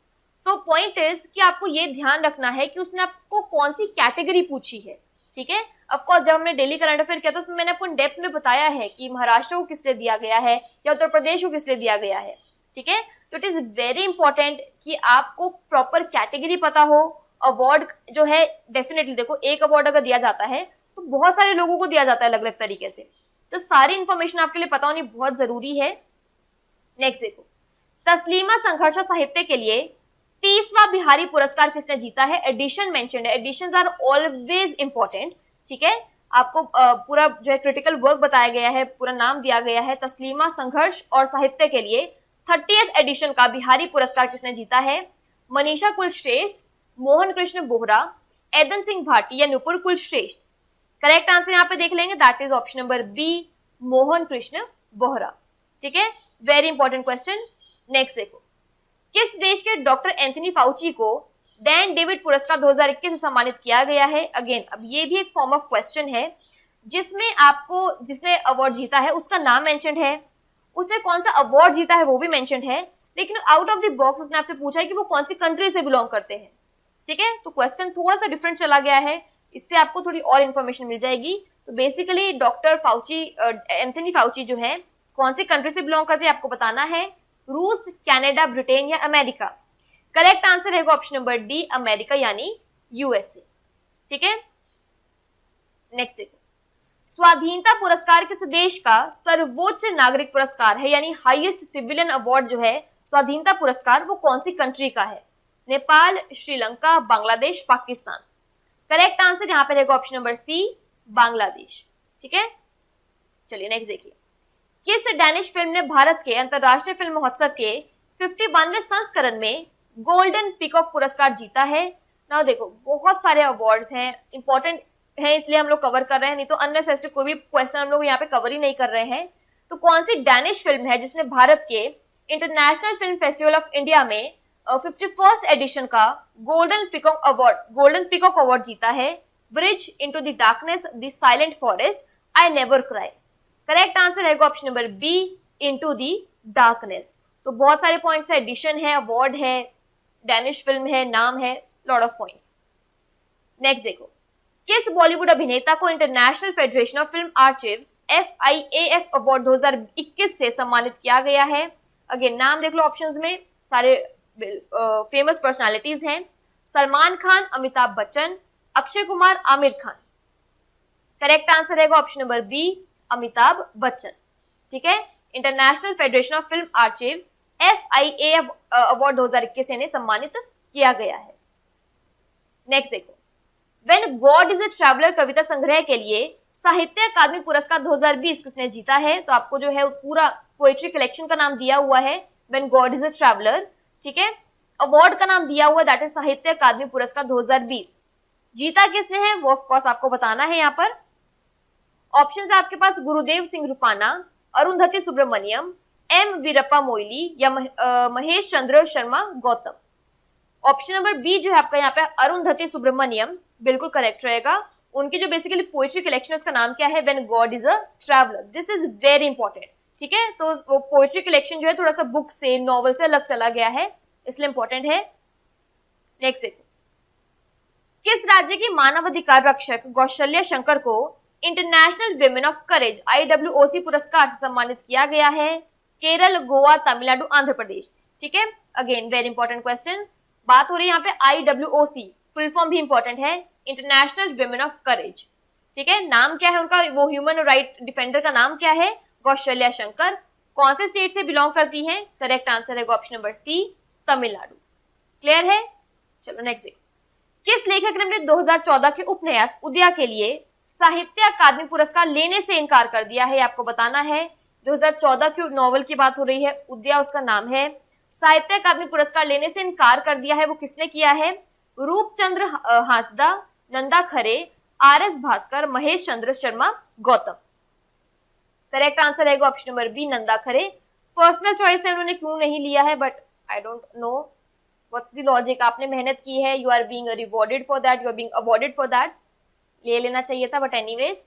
तो पॉइंट इज कि आपको ये ध्यान रखना है कि उसने आपको कौन सी कैटेगरी पूछी है, ठीक है। ऑफ कोर्स जब हमने डेली करंट अफेयर किया तो उसमें मैंने आपको डेप्थ में बताया है कि महाराष्ट्र को किस लिए दिया गया है या उत्तर प्रदेश को किस लिए दिया गया है, ठीक है। तो इट इज वेरी इंपॉर्टेंट कि आपको प्रॉपर कैटेगरी पता हो। अवार्ड जो है डेफिनेटली देखो, एक अवार्ड अगर दिया जाता है तो बहुत सारे लोगों को दिया जाता है अलग अलग तरीके से, तो सारी इंफॉर्मेशन आपके लिए पता होनी बहुत जरूरी है। नेक्स्ट देखो, तस्लीमा संघर्ष साहित्य के लिए 30वां बिहारी पुरस्कार किसने जीता है? एडिशन मेंशन्ड है, एडिशंस आर ऑलवेज इंपॉर्टेंट, ठीक है। आपको पूरा जो है क्रिटिकल वर्क बताया गया है, पूरा नाम दिया गया है। तस्लीमा संघर्ष और साहित्य के लिए 30th एडिशन का बिहारी पुरस्कार किसने जीता है? मनीषा कुलश्रेष्ठ, मोहन कृष्ण बोहरा, एदन सिंह भाटी या नुपुर कुलश्रेष्ठ? करेक्ट आंसर यहाँ पे देख लेंगे, that is option number B, Mohan Krishna Bohra. ठीक है, वेरी इंपॉर्टेंट क्वेश्चन। नेक्स्ट देखो, किस देश के डॉक्टर एंथनी फाउची को डैन डेविड पुरस्कार 2021 से सम्मानित किया गया है? अगेन अब ये भी एक फॉर्म ऑफ क्वेश्चन है जिसमें आपको जिसने अवार्ड जीता है उसका नाम मेंशन है, उसने कौन सा अवार्ड जीता है वो भी मेंशन है, लेकिन आउट ऑफ द बॉक्स उसने आपसे पूछा है कि वो कौन सी कंट्री से बिलोंग करते हैं। ठीक है, तो क्वेश्चन थोड़ा सा डिफरेंट चला गया है, इससे आपको थोड़ी और इन्फॉर्मेशन मिल जाएगी। तो basically doctor Fauci, Anthony Fauci जो है कौन सी कंट्री से बिलोंग करते हैं आपको बताना है, रूस, कनाडा, ब्रिटेन या अमेरिका? करेक्ट आंसर रहेगा ऑप्शन नंबर डी, अमेरिका यानी यूएसए। ठीक है, नेक्स्ट देखो, स्वाधीनता पुरस्कार किस देश का सर्वोच्च नागरिक पुरस्कार है, यानी हाईएस्ट सिविलियन अवार्ड जो है स्वाधीनता पुरस्कार, वो कौन सी कंट्री का है? नेपाल, श्रीलंका, बांग्लादेश, पाकिस्तान? करेक्ट आंसर यहाँ पे रहेगा ऑप्शन नंबर सी, बांग्लादेश। ठीक है, चलिए नेक्स्ट देखिए, किस डैनिश फिल्म ने भारत के अंतरराष्ट्रीय फिल्म महोत्सव के 51वें संस्करण में गोल्डन पीकॉक पुरस्कार जीता है? ना देखो, बहुत सारे अवार्ड्स हैं, इंपॉर्टेंट है इसलिए हम लोग कवर कर रहे हैं, नहीं तो अननेसेसरी कोई भी क्वेश्चन हम लोग यहाँ पे कवर ही नहीं कर रहे हैं। तो कौन सी डैनिश फिल्म है जिसने भारत के international film festival of India में 51st एडिशन का गोल्डन पीकॉक अवार्ड जीता है? Bridge into the darkness, the silent forest, I never cry? Correct answer रहेगा option number B, into the darkness. तो बहुत सारे पॉइंट्स है, एडिशन है, अवार्ड है, डैनिश फिल्म है, नाम है, लॉट ऑफ पॉइंट्स। नेक्स्ट देखो, किस बॉलीवुड अभिनेता को international federation of film archives FIAF award 2021 से सम्मानित किया गया है? अगेन नाम देख लो, ऑप्शंस में सारे फेमस पर्सनालिटीज हैं, सलमान खान, अमिताभ बच्चन, अक्षय कुमार, आमिर खान? करेक्ट आंसर रहेगा option number B, Amitabh Bachchan. ठीक है, international federation of film archives FIAF award 2021 से इन्हें सम्मानित किया गया है। नेक्स्ट देखो, when God is a traveller कविता संग्रह के लिए साहित्य अकादमी पुरस्कार 2020 किसने जीता है? तो आपको जो है पूरा पोएट्री कलेक्शन का नाम दिया हुआ है, when God is a traveller. ठीक है, अवार्ड का नाम दिया हुआ, दैट इज साहित्य अकादमी पुरस्कार 2020। जीता किसने है वो ऑफ कोर्स आपको बताना है। यहाँ पर ऑप्शन है आपके पास, गुरुदेव सिंह रूपाना, अरुंधति सुब्रमण्यम, M वीरप्पा मोइली या Mahesh Chandra Sharma Gautam? Option number B जो है आपका यहाँ पे अरुंधति सुब्रमण्यम बिल्कुल करेक्ट रहेगा। उनकी जो बेसिकली पोएट्री कलेक्शन है उसका नाम क्या है? When God is a traveller. This is very important. ठीक है, तो वो पोएट्री कलेक्शन जो है थोड़ा सा बुक से, नॉवल से अलग चला गया है, इसलिए इंपॉर्टेंट है। नेक्स्ट देखो, किस राज्य की मानवाधिकार रक्षक कौशल्या शंकर को international women of courage IWOC पुरस्कार से सम्मानित किया गया है? केरल, गोवा, तमिलनाडु, आंध्र प्रदेश? ठीक है, अगेन वेरी इंपॉर्टेंट क्वेश्चन। बात हो रही है यहाँ पे IWOC, फुल फॉर्म भी इंपॉर्टेंट है, इंटरनेशनल विमेन ऑफ करेज। ठीक है, नाम क्या है उनका, वो ह्यूमन राइट डिफेंडर का नाम क्या है? कौशल्या शंकर। कौन से स्टेट से बिलोंग करती हैं? करेक्ट आंसर है option number C, Tamil Nadu. Clear है? चलो नेक्स्ट देखो, किस लेखक ने अपने 2014 के उपन्यास उदया के लिए साहित्य अकादमी पुरस्कार लेने से इनकार कर दिया है? आपको बताना है। 2014 की नॉवल की बात हो रही है, उदया उसका नाम है। साहित्य अकादमी पुरस्कार लेने से इनकार कर दिया है, वो किसने किया है? Roopchandra Hansda, Nanda Khare, RS Bhaskar, Mahesh Chandra Sharma Gautam? Correct answer है option number B, Nanda Khare. Personal choice है, उन्होंने क्यों नहीं लिया है, but I don't know what's the logic. आपने मेहनत की है, you are being rewarded for that, you are being awarded for that, ले लेना चाहिए था, बट एनीवेज।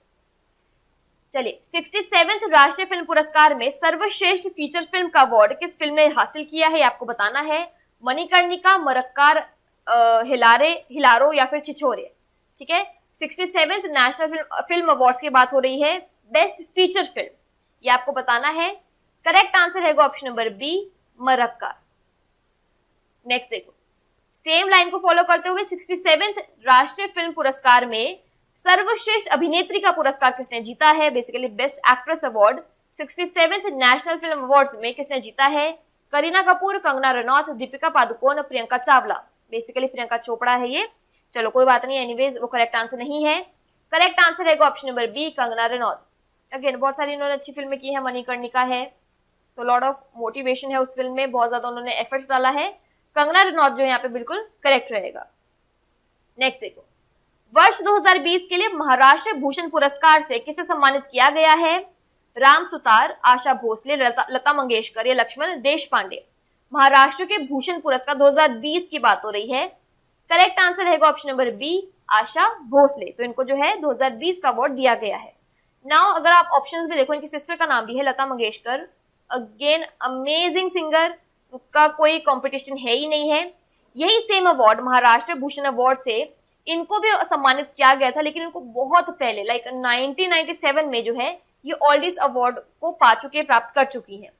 चलिए, 67वें राष्ट्रीय फिल्म पुरस्कार में सर्वश्रेष्ठ फीचर फिल्म का अवार्ड किस फिल्म ने हासिल किया है? आपको बताना है। मणिकर्णिका, मरक्कार, हिलारो या फिर छिछोरे? ठीक है, 67वें नेशनल फिल्म अवार्ड्स की बात हो रही है, बेस्ट फीचर फिल्म, ये आपको बताना है। करेक्ट आंसर है ऑप्शन नंबर बी, मरक्कार। नेक्स्ट देखो, सेम लाइन को फॉलो करते हुए 67वें राष्ट्रीय फिल्म पुरस्कार में सर्वश्रेष्ठ अभिनेत्री का पुरस्कार किसने जीता है? बेसिकली बेस्ट एक्ट्रेस अवार्ड 67वें नेशनल फिल्म अवार्ड्स में किसने जीता है? करीना कपूर, कंगना रनौत, दीपिका पादुकोण, प्रियंका चावला? बेसिकली प्रियंका चोपड़ा है ये, चलो कोई बात नहीं, एनीवेज वो करेक्ट आंसर नहीं है। करेक्ट आंसर है option number B, Kangana Ranaut. Again बहुत सारी इन्होंने अच्छी फिल्में की है, मणिकर्णिका है, तो लॉट ऑफ मोटिवेशन है उस फिल्म में, बहुत ज्यादा उन्होंने एफर्ट्स डाला है। कंगना रनौत जो है यहाँ पे बिल्कुल करेक्ट रहेगा। नेक्स्ट देखो, वर्ष 2020 के लिए महाराष्ट्र भूषण पुरस्कार से किसे सम्मानित किया गया है? राम सुतार, आशा भोसले, लता मंगेशकर या लक्ष्मण देशपांडे। महाराष्ट्र के भूषण पुरस्कार 2020 की बात हो रही है। करेक्ट आंसर रहेगा option number B, Asha Bhosle. तो इनको जो है 2020 का अवार्ड दिया गया है। नाउ अगर आप ऑप्शंस में देखो, इनकी सिस्टर का नाम भी है Lata Mangeshkar, again amazing singer, उसका कोई कंपटीशन है ही नहीं है। यही same award Maharashtra Bhushan award से इनको भी सम्मानित किया गया था, लेकिन इनको बहुत पहले लाइक 1997 में जो है ये ऑलरेडी इस अवार्ड को पा चुके, प्राप्त कर चुकी हैं।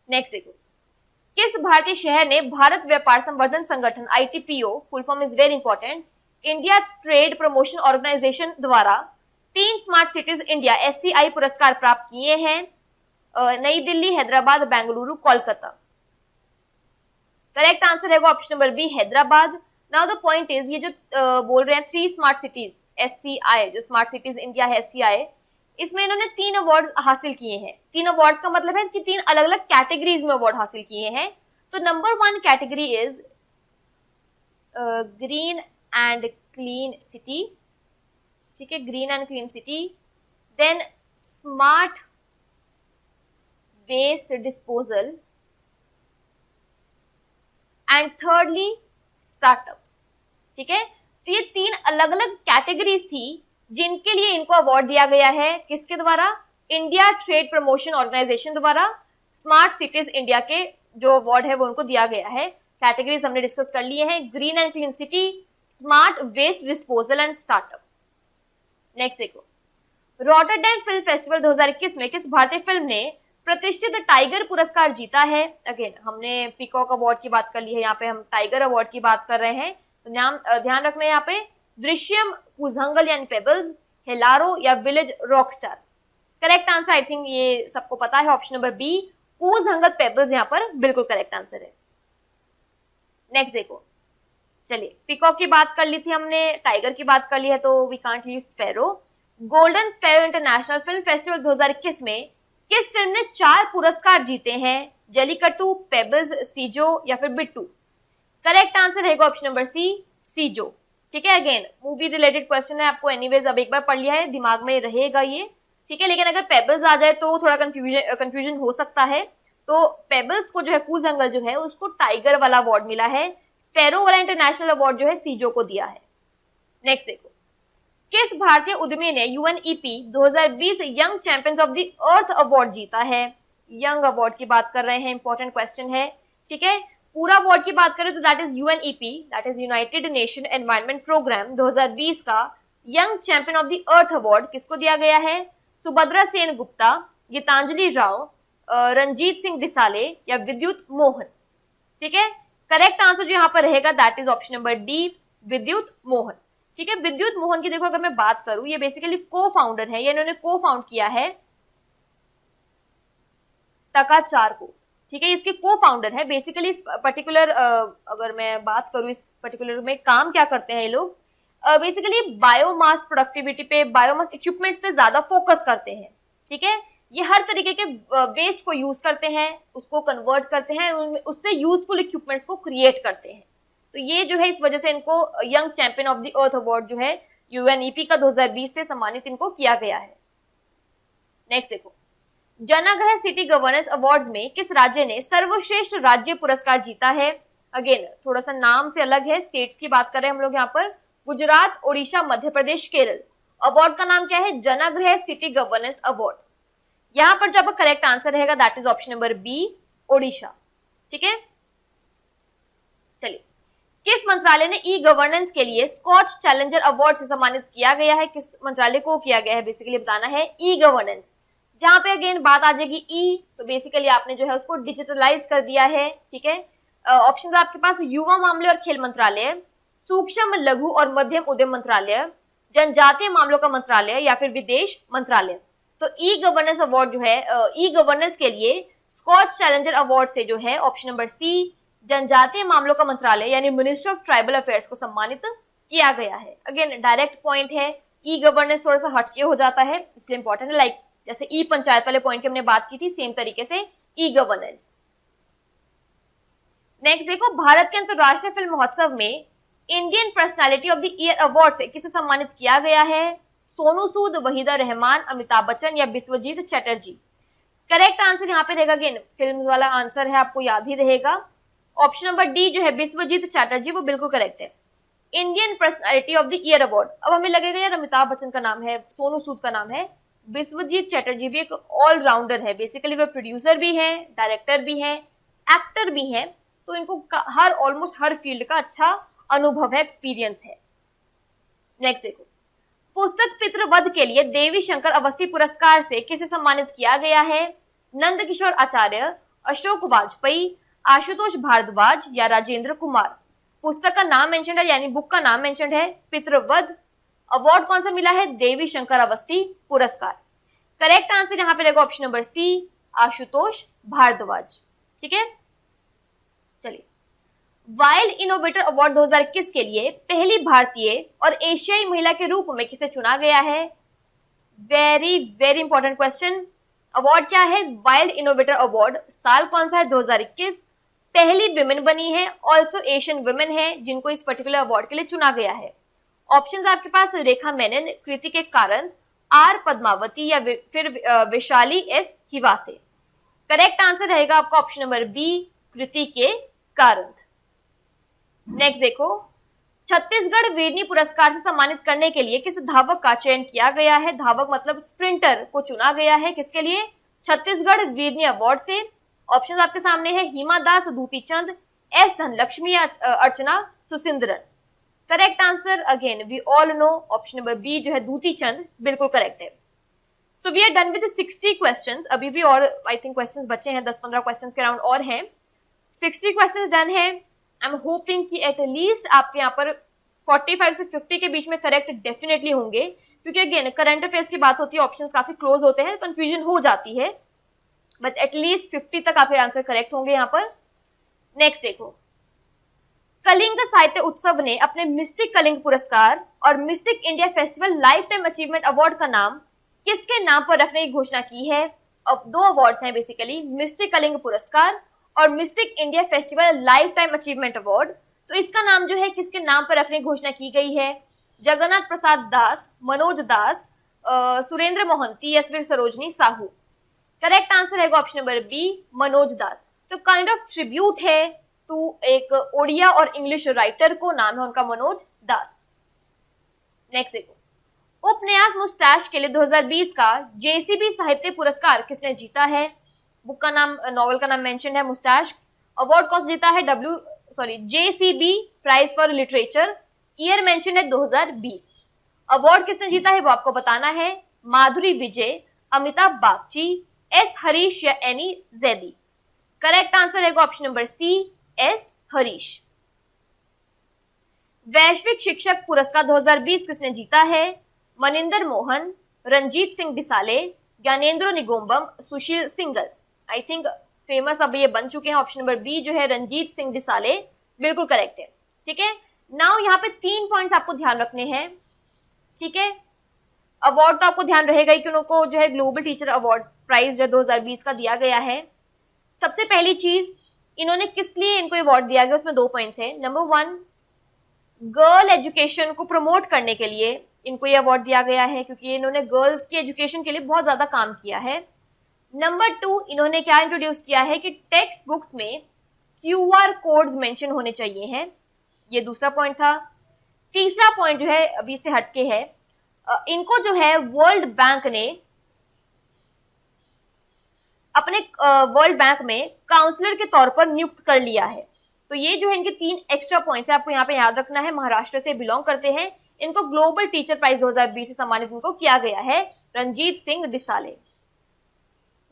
नेक्स्ट देखो, किस भारतीय शहर ने भारत व्यापार संवर्धन संगठन ITPO, full form is very important, India trade promotion organisation द्वारा 3 स्मार्ट सिटीज इंडिया SCI पुरस्कार प्राप्त किए हैं? नई दिल्ली, हैदराबाद, बेंगलुरु, कोलकाता। करेक्ट आंसर रहेगा option number B, Hyderabad. Now the point is, ये जो बोल रहे हैं 3 स्मार्ट सिटीज SCI, जो स्मार्ट सिटीज इंडिया है SCI, इसमें इन्होंने 3 अवार्ड हासिल किए हैं। 3 अवार्ड्स का मतलब है कि 3 अलग अलग कैटेगरीज में अवार्ड हासिल किए हैं। तो number 1 category is green and clean city, ठीक है, green and clean city. Then smart waste disposal and thirdly startups, ठीक है। तो ये 3 अलग अलग कैटेगरीज थी जिनके लिए इनको अवार्ड दिया गया है। किसके द्वारा? इंडिया ट्रेड प्रमोशन ऑर्गेनाइजेशन द्वारा स्मार्ट सिटीज इंडिया के जो अवार्ड है वो उनको दिया गया है। कैटेगरीज हमने डिस्कस कर लिए हैं, green and clean city, smart waste disposal and startup. Next देखो, रॉटरडैम फिल्म फेस्टिवल 2021 में किस भारतीय फिल्म ने प्रतिष्ठित टाइगर पुरस्कार जीता है? अगेन हमने पीकॉक अवार्ड की बात कर ली है, यहाँ पे हम टाइगर अवार्ड की बात कर रहे हैं। तो ध्यान रखना है यहाँ पे, दृश्यम, पूजंगल यानी पेबल्स, हेलारो या village Rockstar. Correct answer I think ये सबको पता है, ऑप्शन नंबर बी, पूजंगल पेबल्स यहाँ पर बिल्कुल करेक्ट आंसर है। नेक्स्ट देखो, चलिए पीकॉक की बात कर ली थी हमने, टाइगर की बात कर ली है, तो we can't leave sparrow. Golden sparrow international film festival 2021 में किस फिल्म ने 4 पुरस्कार जीते हैं? जलीकट्टू, पेबल्स, सीजो या फिर बिट्टू। करेक्ट आंसर रहेगा ऑप्शन नंबर सी, सीजो, ठीक है। अगेन मूवी रिलेटेड क्वेश्चन है, आपको एनीवेज अब एक बार पढ़ लिया है, दिमाग में रहेगा ये, ठीक है। लेकिन अगर पेबल्स आ जाए तो थोड़ा कंफ्यूजन हो सकता है। तो पेबल्स को जो है, पूजंगल जो है उसको टाइगर वाला अवार्ड मिला है, स्पैरो वाला इंटरनेशनल अवार्ड जो है सीजो को दिया है। नेक्स्ट देखो, किस भारतीय उद्यमी ने UNEP 2020 young champions of the earth award जीता है? यंग अवार्ड की बात कर रहे हैं, इंपॉर्टेंट क्वेश्चन है, ठीक है। पूरा अवार्ड की बात करें तो that is UNEP, that is United nation environment programme 2020 का young champion of the earth award किसको दिया गया है? सुभद्रा सेन गुप्ता, गीतांजलि राव, रंजीत सिंह डिसाले या विद्युत मोहन, ठीक है। करेक्ट आंसर जो यहाँ पर रहेगा that is option number D, विद्युत मोहन, ठीक है। विद्युत मोहन की देखो अगर मैं बात करूं, ये बेसिकली को फाउंडर है, ये इन्होंने को फाउंड किया है टकाचार को, ठीक है। इसके को फाउंडर है। बेसिकली इस पर्टिकुलर अगर मैं बात करूं, इस पर्टिकुलर में काम क्या करते हैं ये लोग? बेसिकली बायोमास प्रोडक्टिविटी पे, बायोमास इक्विपमेंट्स पे ज्यादा फोकस करते हैं, ठीक है। ये हर तरीके के वेस्ट को यूज करते हैं, उसको कन्वर्ट करते हैं, उससे यूजफुल इक्विपमेंट्स को क्रिएट करते हैं। तो ये जो है इस वजह से इनको young champion of the earth award जो है UNEP का 2020 से सम्मानित इनको किया गया है। नेक्स्ट देखो, जनाग्रह सिटी गवर्नेंस अवार्ड्स में किस राज्य ने सर्वश्रेष्ठ राज्य पुरस्कार जीता है? अगेन थोड़ा सा नाम से अलग है, स्टेट्स की बात कर रहे हैं हम लोग यहाँ पर, गुजरात, ओडिशा, मध्य प्रदेश, केरल। अवार्ड का नाम क्या है? Janaagraha city governance award. यहाँ पर जो आपका करेक्ट आंसर रहेगा that is option number B, Odisha, ठीक है। चलिए, किस मंत्रालय ने ई गवर्नेंस के लिए स्कॉच चैलेंजर अवार्ड से सम्मानित किया गया है? किस मंत्रालय को किया गया है बेसिकली बताना है। ई गवर्नेंस, जहां पे अगेन बात आ जाएगी ई, तो बेसिकली आपने जो है उसको डिजिटलाइज कर दिया है, ठीक है। ऑप्शन आपके पास युवा मामले और खेल मंत्रालय, सूक्ष्म लघु और मध्यम उद्यम मंत्रालय, जनजातीय मामलों का मंत्रालय या फिर विदेश मंत्रालय। तो ई गवर्नेंस अवार्ड जो है, ई गवर्नेंस के लिए स्कॉच चैलेंजर अवार्ड से जो है ऑप्शन नंबर सी, जनजातीय मामलों का मंत्रालय यानी मिनिस्ट्री ऑफ ट्राइबल अफेयर्स को सम्मानित किया गया है। अगेन डायरेक्ट पॉइंट है, ई गवर्नेंस थोड़ा सा हटके हो जाता है इसलिए इंपॉर्टेंट है, लाइक जैसे ई पंचायत वाले पॉइंट की हमने बात की थी, सेम तरीके से ई गवर्नेंस। नेक्स्ट देखो, भारत के अंतरराष्ट्रीय फिल्म महोत्सव में Indian personality of the year award से किसे सम्मानित किया गया है? सोनू सूद, वहीदा रहमान, अमिताभ बच्चन या बिस्वजीत चटर्जी? करेक्ट आंसर यहाँ पे रहेगा, अगेन फिल्म वाला आंसर है, आपको याद ही रहेगा। ऑप्शन नंबर डी जो है बिस्वजीत चटर्जी, वो बिल्कुल करेक्ट है। Indian personality of the year award, अब हमें लगेगा यार अमिताभ बच्चन का नाम है, सोनू सूद का नाम है, बिस्वजीत चटर्जी भी एक ऑलराउंडर है, बेसिकली वो प्रोड्यूसर भी है, डायरेक्टर भी है, एक्टर भी है, तो इनको ऑलमोस्ट हर फील्ड का अच्छा अनुभव है, एक्सपीरियंस है। नेक्स्ट देखो, पुस्तक पितृवध के लिए देवी शंकर अवस्थी पुरस्कार से किसे सम्मानित किया गया है? नंद किशोर आचार्य, अशोक वाजपेयी, आशुतोष भारद्वाज या राजेंद्र कुमार? पुस्तक का नाम मेंशन है, यानी बुक का नाम मेंशन है, पितृवध। अवार्ड कौन सा मिला है? देवी शंकर अवस्थी पुरस्कार। करेक्ट आंसर यहाँ पे रहेगा option number C, Ashutosh Bhardwaj. ठीक है, चलिए, वाइल्ड इनोवेटर अवार्ड 2021 के लिए पहली भारतीय और एशियाई महिला के रूप में किसे चुना गया है? Very very important question. Award क्या है? Wild innovator award. साल कौन सा है? 2021। पहली विमेन बनी है, ऑल्सो एशियन विमेन है, जिनको इस पर्टिकुलर अवार्ड के लिए चुना गया है। ऑप्शंस आपके पास रेखा मेनन, कृति के कारण, आर पद्मावती या फिर Vishali S Hiwase. Correct answer रहेगा आपका ऑप्शन नंबर बी, कृति के कारण। नेक्स्ट देखो, छत्तीसगढ़ वीरनी पुरस्कार से सम्मानित करने के लिए किस धावक का चयन किया गया है? धावक मतलब स्प्रिंटर को चुना गया है, किसके लिए? छत्तीसगढ़ वीरनी अवार्ड से। ऑप्शन आपके सामने है, Hima Das, Dutee Chand, S Dhanalakshmi, Archana Susindran. Correct answer again we all know, option number B जो है दूती चंद, बिल्कुल करेक्ट है। So we are done with 60 questions. अभी भी और आई थिंक क्वेश्चंस बचे हैं, 10-15 क्वेश्चंस के राउंड और हैं। 60 क्वेश्चंस डन है। आई एम होपिंग कि एटलीस्ट आपके यहाँ पर 45 से 50 के बीच में करेक्ट डेफिनेटली होंगे, क्योंकि अगेन करंट अफेयर्स की बात होती है, ऑप्शंस काफी क्लोज होते हैं, कंफ्यूजन हो जाती है, बट एटलीस्ट 50 तक आपके आंसर करेक्ट होंगे यहाँ पर। नेक्स्ट देखो, कलिंग साहित्य उत्सव ने अपने मिस्टिक कलिंग पुरस्कार और mistake India festival life time achievement award का नाम किसके नाम पर रखने की घोषणा की है? अब 2 अवार्ड्स हैं बेसिकली, मिस्टिक कलिंग पुरस्कार और mistake India festival life time achievement award. तो इसका नाम जो है किसके नाम पर रखने की घोषणा की गई है? जगन्नाथ प्रसाद दास, मनोज दास, सुरेंद्र मोहंती या फिर सरोजनी साहू? करेक्ट आंसर है ऑप्शन नंबर बी, मनोज दास। तो काइंड ऑफ ट्रिब्यूट है टू एक ओडिया और इंग्लिश राइटर को, नाम है उनका मनोज दास। नेक्स्ट देखो, उपन्यास मुस्टैश के लिए 2020 का जेसीबी साहित्य पुरस्कार किसने जीता है? बुक का नाम, नॉवेल का नाम मेंशन है मुस्टैश। अवार्ड कौन जीता है? JCB prize for literature, year mention है 2020। अवार्ड किसने जीता है वो आपको बताना है। माधुरी विजय, अमिताभ बागची, एस हरीश या एनी जैदी? करेक्ट आंसर है option number C, S Harish. वैश्विक शिक्षक पुरस्कार 2020 किसने जीता है? Maninder Mohan, Ranjit Singh Disale, Gyanendra Ningombam, Sushil Singla? I think famous अब ये बन चुके हैं। ऑप्शन नंबर बी जो है रंजीत सिंह डिसाले, बिल्कुल करेक्ट है। ठीक है, नाउ यहाँ पे 3 पॉइंट्स आपको ध्यान रखने हैं। ठीक है, अवार्ड तो आपको ध्यान रहेगा ही कि उनको जो है ग्लोबल टीचर अवार्ड प्राइज जो 2020 का दिया गया है। सबसे पहली चीज, इन्होंने किस लिए इनको अवार्ड दिया गया, उसमें 2 पॉइंट्स है। नंबर 1, गर्ल एजुकेशन को प्रमोट करने के लिए इनको ये अवार्ड दिया गया है, क्योंकि इन्होंने गर्ल्स की एजुकेशन के लिए बहुत ज्यादा काम किया है। नंबर 2, इन्होंने क्या इंट्रोड्यूस किया है कि टेक्स्ट बुक्स में QR कोड्स मेंशन होने चाहिए हैं, ये दूसरा पॉइंट था। तीसरा पॉइंट जो है अभी से हटके है, इनको जो है वर्ल्ड बैंक ने अपने वर्ल्ड बैंक में काउंसलर के तौर पर नियुक्त कर लिया है। तो ये जो है इनके 3 एक्स्ट्रा पॉइंट्स है, आपको यहाँ पे याद रखना है। महाराष्ट्र से बिलोंग करते हैं, इनको ग्लोबल टीचर प्राइज 2020 से सम्मानित इनको किया गया है, रंजीत सिंह डिसाले।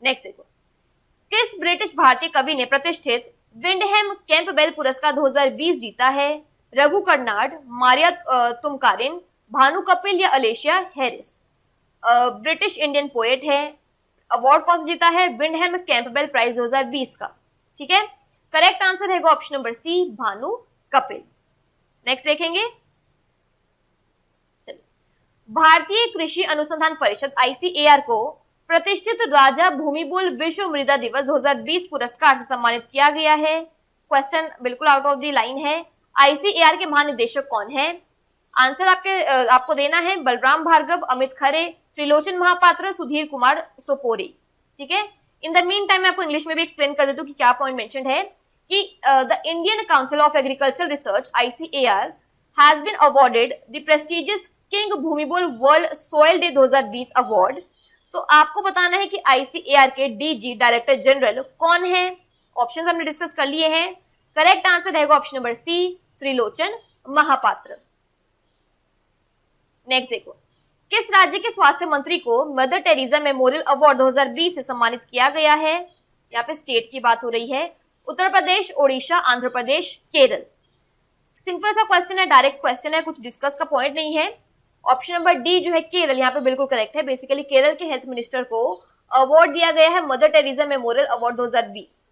नेक्स्ट देखो, किस ब्रिटिश भारतीय कवि ने प्रतिष्ठित विंडहैम कैंपबेल पुरस्कार 2020 जीता है? रघु कर्नाड, मारिया तुमकारिन, भानु कपिल या अलेशिया हैरिस? ब्रिटिश इंडियन पोएट है। अवार्ड कौन सा जीता है? विंडहैम कैंपबेल प्राइज 2020 का। ठीक है, करेक्ट आंसर है option number C, Bhanu Kapil. Next देखेंगे, चलिए, भारतीय कृषि अनुसंधान परिषद ICAR को प्रतिष्ठित राजा भूमिबोल विश्व मृदा दिवस 2020 पुरस्कार से सम्मानित किया गया है। क्वेश्चन बिल्कुल आउट ऑफ द लाइन है। आईसीएआर के महानिदेशक कौन है? आंसर आपको देना है बलराम भार्गव, अमित खरे, त्रिलोचन महापात्र, सुधीर कुमार सोपोरे। ठीक है, इन द मीन टाइम मैं आपको इंग्लिश में भी एक्सप्लेन कर देती हूँ कि क्या पॉइंट मेंशन्ड है कि the Indian council of agriculture research ICAR has been awarded the prestigious king Bhumibol world soil day 2020 award. तो आपको बताना है कि ICAR के DG डायरेक्टर जनरल कौन है। ऑप्शन हमने डिस्कस कर लिए हैं। करेक्ट आंसर रहेगा option number C, Trilochan Mahapatra. Next देखो, किस राज्य के स्वास्थ्य मंत्री को मदर टेरेसा मेमोरियल अवार्ड 2020 से सम्मानित किया गया है? यहाँ पे स्टेट की बात हो रही है। उत्तर प्रदेश, ओडिशा, आंध्र प्रदेश, केरल। सिंपल सा क्वेश्चन है, डायरेक्ट क्वेश्चन है, कुछ डिस्कस का पॉइंट नहीं है। ऑप्शन नंबर डी जो है केरल, यहाँ पे बिल्कुल करेक्ट है। बेसिकली केरल के हेल्थ मिनिस्टर को अवार्ड दिया गया है मदर टेरेसा मेमोरियल अवार्ड 2020।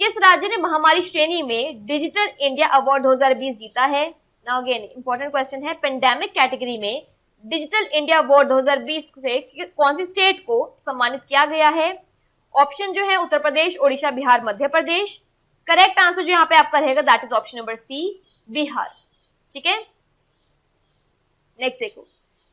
किस राज्य ने महामारी श्रेणी में डिजिटल इंडिया अवार्ड 2020 जीता है? नाउ अगेन इंपॉर्टेंट क्वेश्चन है, पेंडेमिक कैटेगरी में डिजिटल इंडिया अवार्ड 2020 से कौन सी स्टेट को सम्मानित किया गया है? ऑप्शन जो है उत्तर प्रदेश, ओडिशा, बिहार, मध्य प्रदेश। करेक्ट आंसर जो यहाँ पे आपका रहेगा that is option number C, Bihar. ठीक है, नेक्स्ट देखो,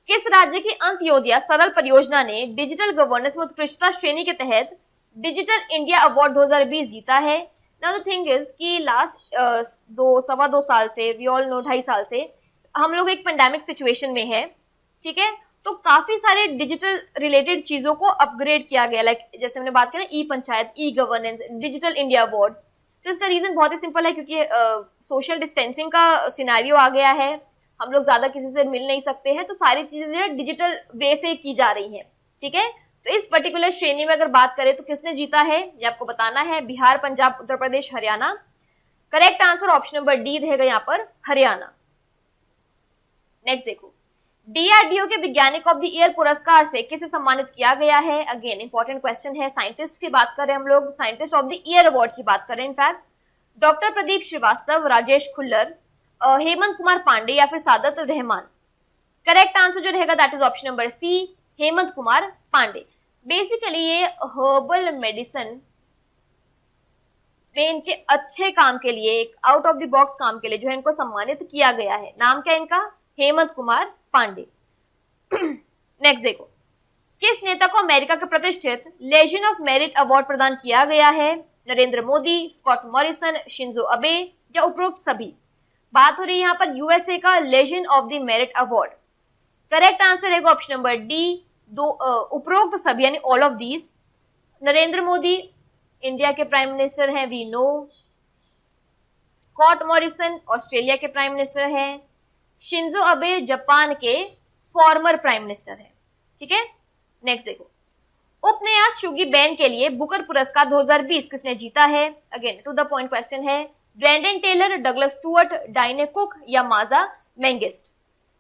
किस राज्य की अंत्योदया सरल परियोजना ने डिजिटल गवर्नेंस में उत्कृष्टता श्रेणी के तहत डिजिटल इंडिया अवार्ड 2020 जीता है? नाउ द थिंग इज कि लास्ट सवा दो साल से, वी ऑल नो 2.5 साल से हम लोग एक पेंडेमिक सिचुएशन में है। ठीक है, तो काफी सारे डिजिटल रिलेटेड चीजों को अपग्रेड किया गया, लाइक जैसे हमने बात की ना e panchayat, e governance, digital India award. तो इसका रीजन बहुत ही सिंपल है, क्योंकि सोशल डिस्टेंसिंग का सिनेरियो आ गया है, हम लोग ज्यादा किसी से मिल नहीं सकते हैं, तो सारी चीजें जो है डिजिटल वे से की जा रही है। ठीक है, तो इस पर्टिकुलर श्रेणी में अगर बात करें तो किसने जीता है ये आपको बताना है, Bihar, Punjab, Uttar Pradesh, Haryana. Correct answer option number D रहेगा यहाँ पर, हरियाणा। नेक्स्ट देखो, DRDO के वैज्ञानिक ऑफ द ईयर पुरस्कार से किसे सम्मानित किया गया है? अगेन इंपॉर्टेंट क्वेश्चन है, साइंटिस्ट की बात करें हम लोग, scientist of the year award की बात करें इनफैक्ट, डॉक्टर प्रदीप श्रीवास्तव, राजेश खुल्लर, हेमंत कुमार पांडे या फिर सादत रहमान। करेक्ट आंसर जो रहेगा that is option number C, Hemant Kumar Pandey. Basically ये हर्बल मेडिसिन में इनके अच्छे काम के लिए, एक आउट ऑफ द बॉक्स काम के लिए जो है इनको सम्मानित किया गया है। नाम क्या है इनका? हेमंत कुमार पांडे। नेक्स्ट देखो, किस नेता को अमेरिका के प्रतिष्ठित लेजेंड ऑफ मेरिट अवार्ड प्रदान किया गया है? Narendra Modi, Scott Morrison, Shinzo Abe या उपरोक्त सभी? बात हो रही है यहाँ पर यूएसए का legend of the merit award. Correct answer है ऑप्शन नंबर डी, उपरोक्त सभी यानी all of these. Narendra Modi India के प्राइम मिनिस्टर हैं, we know. Scott Morrison Australia के प्राइम मिनिस्टर हैं। शिंजो अबे जापान के फॉर्मर प्राइम मिनिस्टर हैं। ठीक है, नेक्स्ट देखो, उपन्यास शुगी बैन के लिए बुकर पुरस्कार 2020 किसने जीता है? Again to the point question है, Brandon Taylor, Douglas Stuart, Diane Cook या माजा मेंगिस्ट?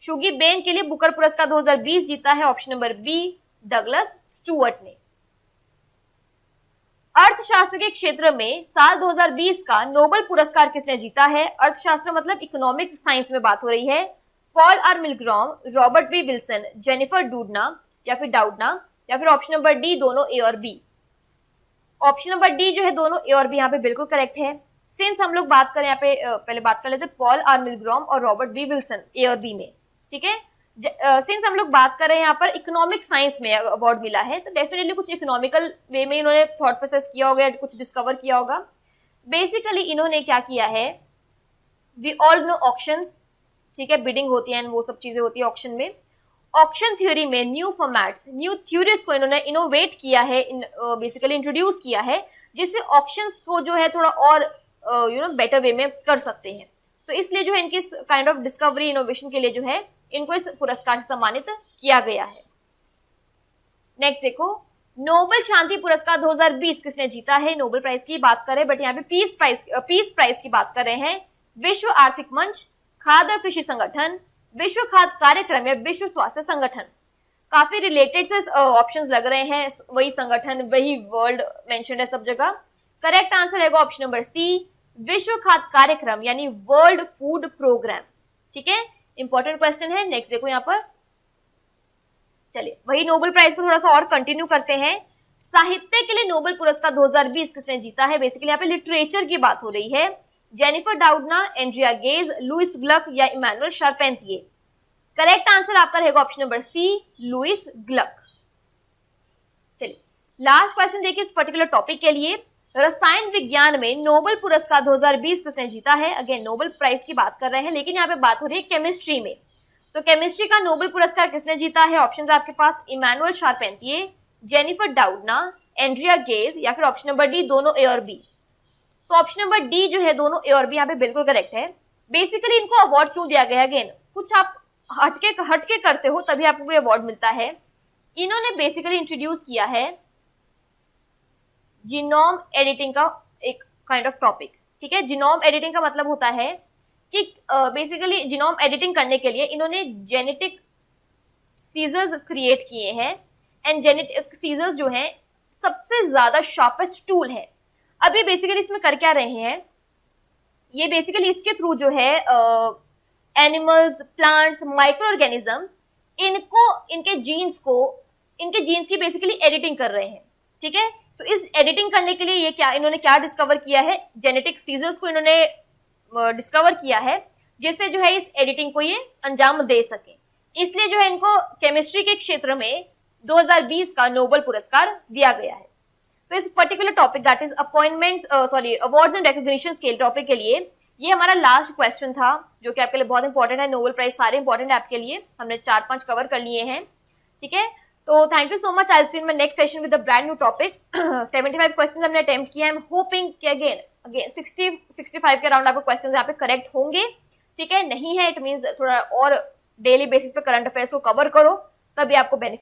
शुगी बैन के लिए बुकर पुरस्कार 2020 जीता है option number B, Douglas Stuart ने। अर्थशास्त्र के क्षेत्र में साल 2020 का नोबेल पुरस्कार किसने जीता है? अर्थशास्त्र मतलब इकोनॉमिक साइंस में बात हो रही है। Paul R Milgrom, Robert B Wilson, Jennifer Doudna या फिर ऑप्शन नंबर डी दोनों ए और बी? ऑप्शन नंबर डी जो है दोनों ए और बी यहाँ पे बिल्कुल करेक्ट है। सिंस हम लोग बात करें यहाँ पे पहले बात कर लेते पॉल आर मिलग्रॉम और रॉबर्ट बी विल्सन ए और बी में। ठीक है, सिंस हम लोग बात कर रहे हैं यहाँ पर इकोनॉमिक साइंस में अवार्ड मिला है, तो डेफिनेटली कुछ इकोनॉमिकल वे में इन्होंने थॉट प्रोसेस किया होगा, कुछ डिस्कवर किया होगा। बेसिकली इन्होंने क्या किया है, वी ऑल नो ऑक्शंस, ठीक है, बिडिंग होती है, वो सब चीजें होती है ऑक्शन में। ऑक्शन थ्योरी में न्यू फॉर्मेट्स, न्यू थ्योरीज को इन्होंने इनोवेट किया है, बेसिकली इंट्रोड्यूस किया है, जिससे ऑक्शंस को जो है थोड़ा और बेटर वे में कर सकते हैं। तो इसलिए जो है इनकी काइंड ऑफ डिस्कवरी इनोवेशन के लिए जो है इनको इस पुरस्कार से सम्मानित किया गया है। नेक्स्ट देखो, नोबेल शांति पुरस्कार 2020 किसने जीता है? नोबेल प्राइज की बात करें, बट यहाँ पे पीस प्राइज की बात कर रहे हैं। विश्व आर्थिक मंच, खाद्य और कृषि संगठन, विश्व खाद्य कार्यक्रम या विश्व स्वास्थ्य संगठन? काफी रिलेटेड से ऑप्शंस लग रहे हैं, वही संगठन, वही वर्ल्ड मेंशन्ड है सब जगह। करेक्ट आंसर है ऑप्शन नंबर सी, विश्व खाद्य कार्यक्रम यानी वर्ल्ड फूड प्रोग्राम। ठीक है, इंपॉर्टेंट क्वेश्चन है। नेक्स्ट देखो यहाँ पर, चलिए वही नोबेल प्राइज को थोड़ा सा और कंटिन्यू करते हैं। साहित्य के लिए नोबेल पुरस्कार 2020 किसने जीता है? बेसिकली यहाँ पे लिटरेचर की बात हो रही है। Jennifer Doudna, Andrea Ghez, Louise Gluck या इमैनुअल शार्पेंतिये? करेक्ट आंसर आपका रहेगा option number C, Louise Gluck. चलिए लास्ट क्वेश्चन देखिए इस पर्टिकुलर टॉपिक के लिए। रसायन विज्ञान में नोबेल पुरस्कार 2020 किसने जीता है? अगेन नोबेल प्राइज की बात कर रहे हैं, लेकिन यहाँ पे बात हो रही है केमिस्ट्री में। तो केमिस्ट्री का नोबेल पुरस्कार किसने जीता है? ऑप्शन आपके पास Emmanuel शार्पेंतिये, Jennifer Doudna, Andrea gauge या फिर ऑप्शन नंबर डी दोनों ए और बी। तो ऑप्शन नंबर डी जो है दोनों ए और बी यहाँ पे बिल्कुल करेक्ट है। बेसिकली इनको अवार्ड क्यों दिया गया है? अगेन कुछ आप हटके करते हो तभी आपको कोई अवार्ड मिलता है। इन्होंने बेसिकली इंट्रोड्यूस किया है जीनोम एडिटिंग का एक काइंड ऑफ टॉपिक। ठीक है, जीनोम एडिटिंग का मतलब होता है कि बेसिकली जीनोम एडिटिंग करने के लिए इन्होंने जेनेटिक सीजर्स क्रिएट किए हैं। एंड जेनेटिक सीजर्स जो हैं सबसे ज्यादा शार्पेस्ट टूल है। अब ये बेसिकली इसमें कर क्या रहे हैं? ये बेसिकली इसके थ्रू जो है एनिमल्स, प्लांट्स, माइक्रो ऑर्गेनिज्म इनके जीन्स की बेसिकली एडिटिंग कर रहे हैं। ठीक है, तो इस एडिटिंग करने के लिए इन्होंने क्या डिस्कवर किया है? जेनेटिक सीजर्स को इन्होंने डिस्कवर किया है, जिससे जो है इस एडिटिंग को ये अंजाम दे सके। इसलिए जो है इनको केमिस्ट्री के क्षेत्र में 2020 का नोबेल पुरस्कार दिया गया है। तो इस particular topic that is awards and recognition scale topic के लिए ये हमारा लास्ट क्वेश्चन था, जो कि आपके लिए बहुत इंपॉर्टेंट है। नोबेल प्राइज सारे इंपॉर्टेंट है आपके लिए, हमने 4-5 कवर कर लिए हैं। ठीक है, तो thank you so much. I will see you in my next session with a brand new topic. 75 question हमने अटेम्प्ट किया है। आई एम होपिंग कि अगेन 60-65 के अराउंड आपको क्वेश्चन यहाँ पे करेक्ट होंगे। ठीक है, नहीं है इट मीन्स थोड़ा और डेली बेसिस पे करंट अफेयर्स को कवर करो, तभी आपको बेनिफिट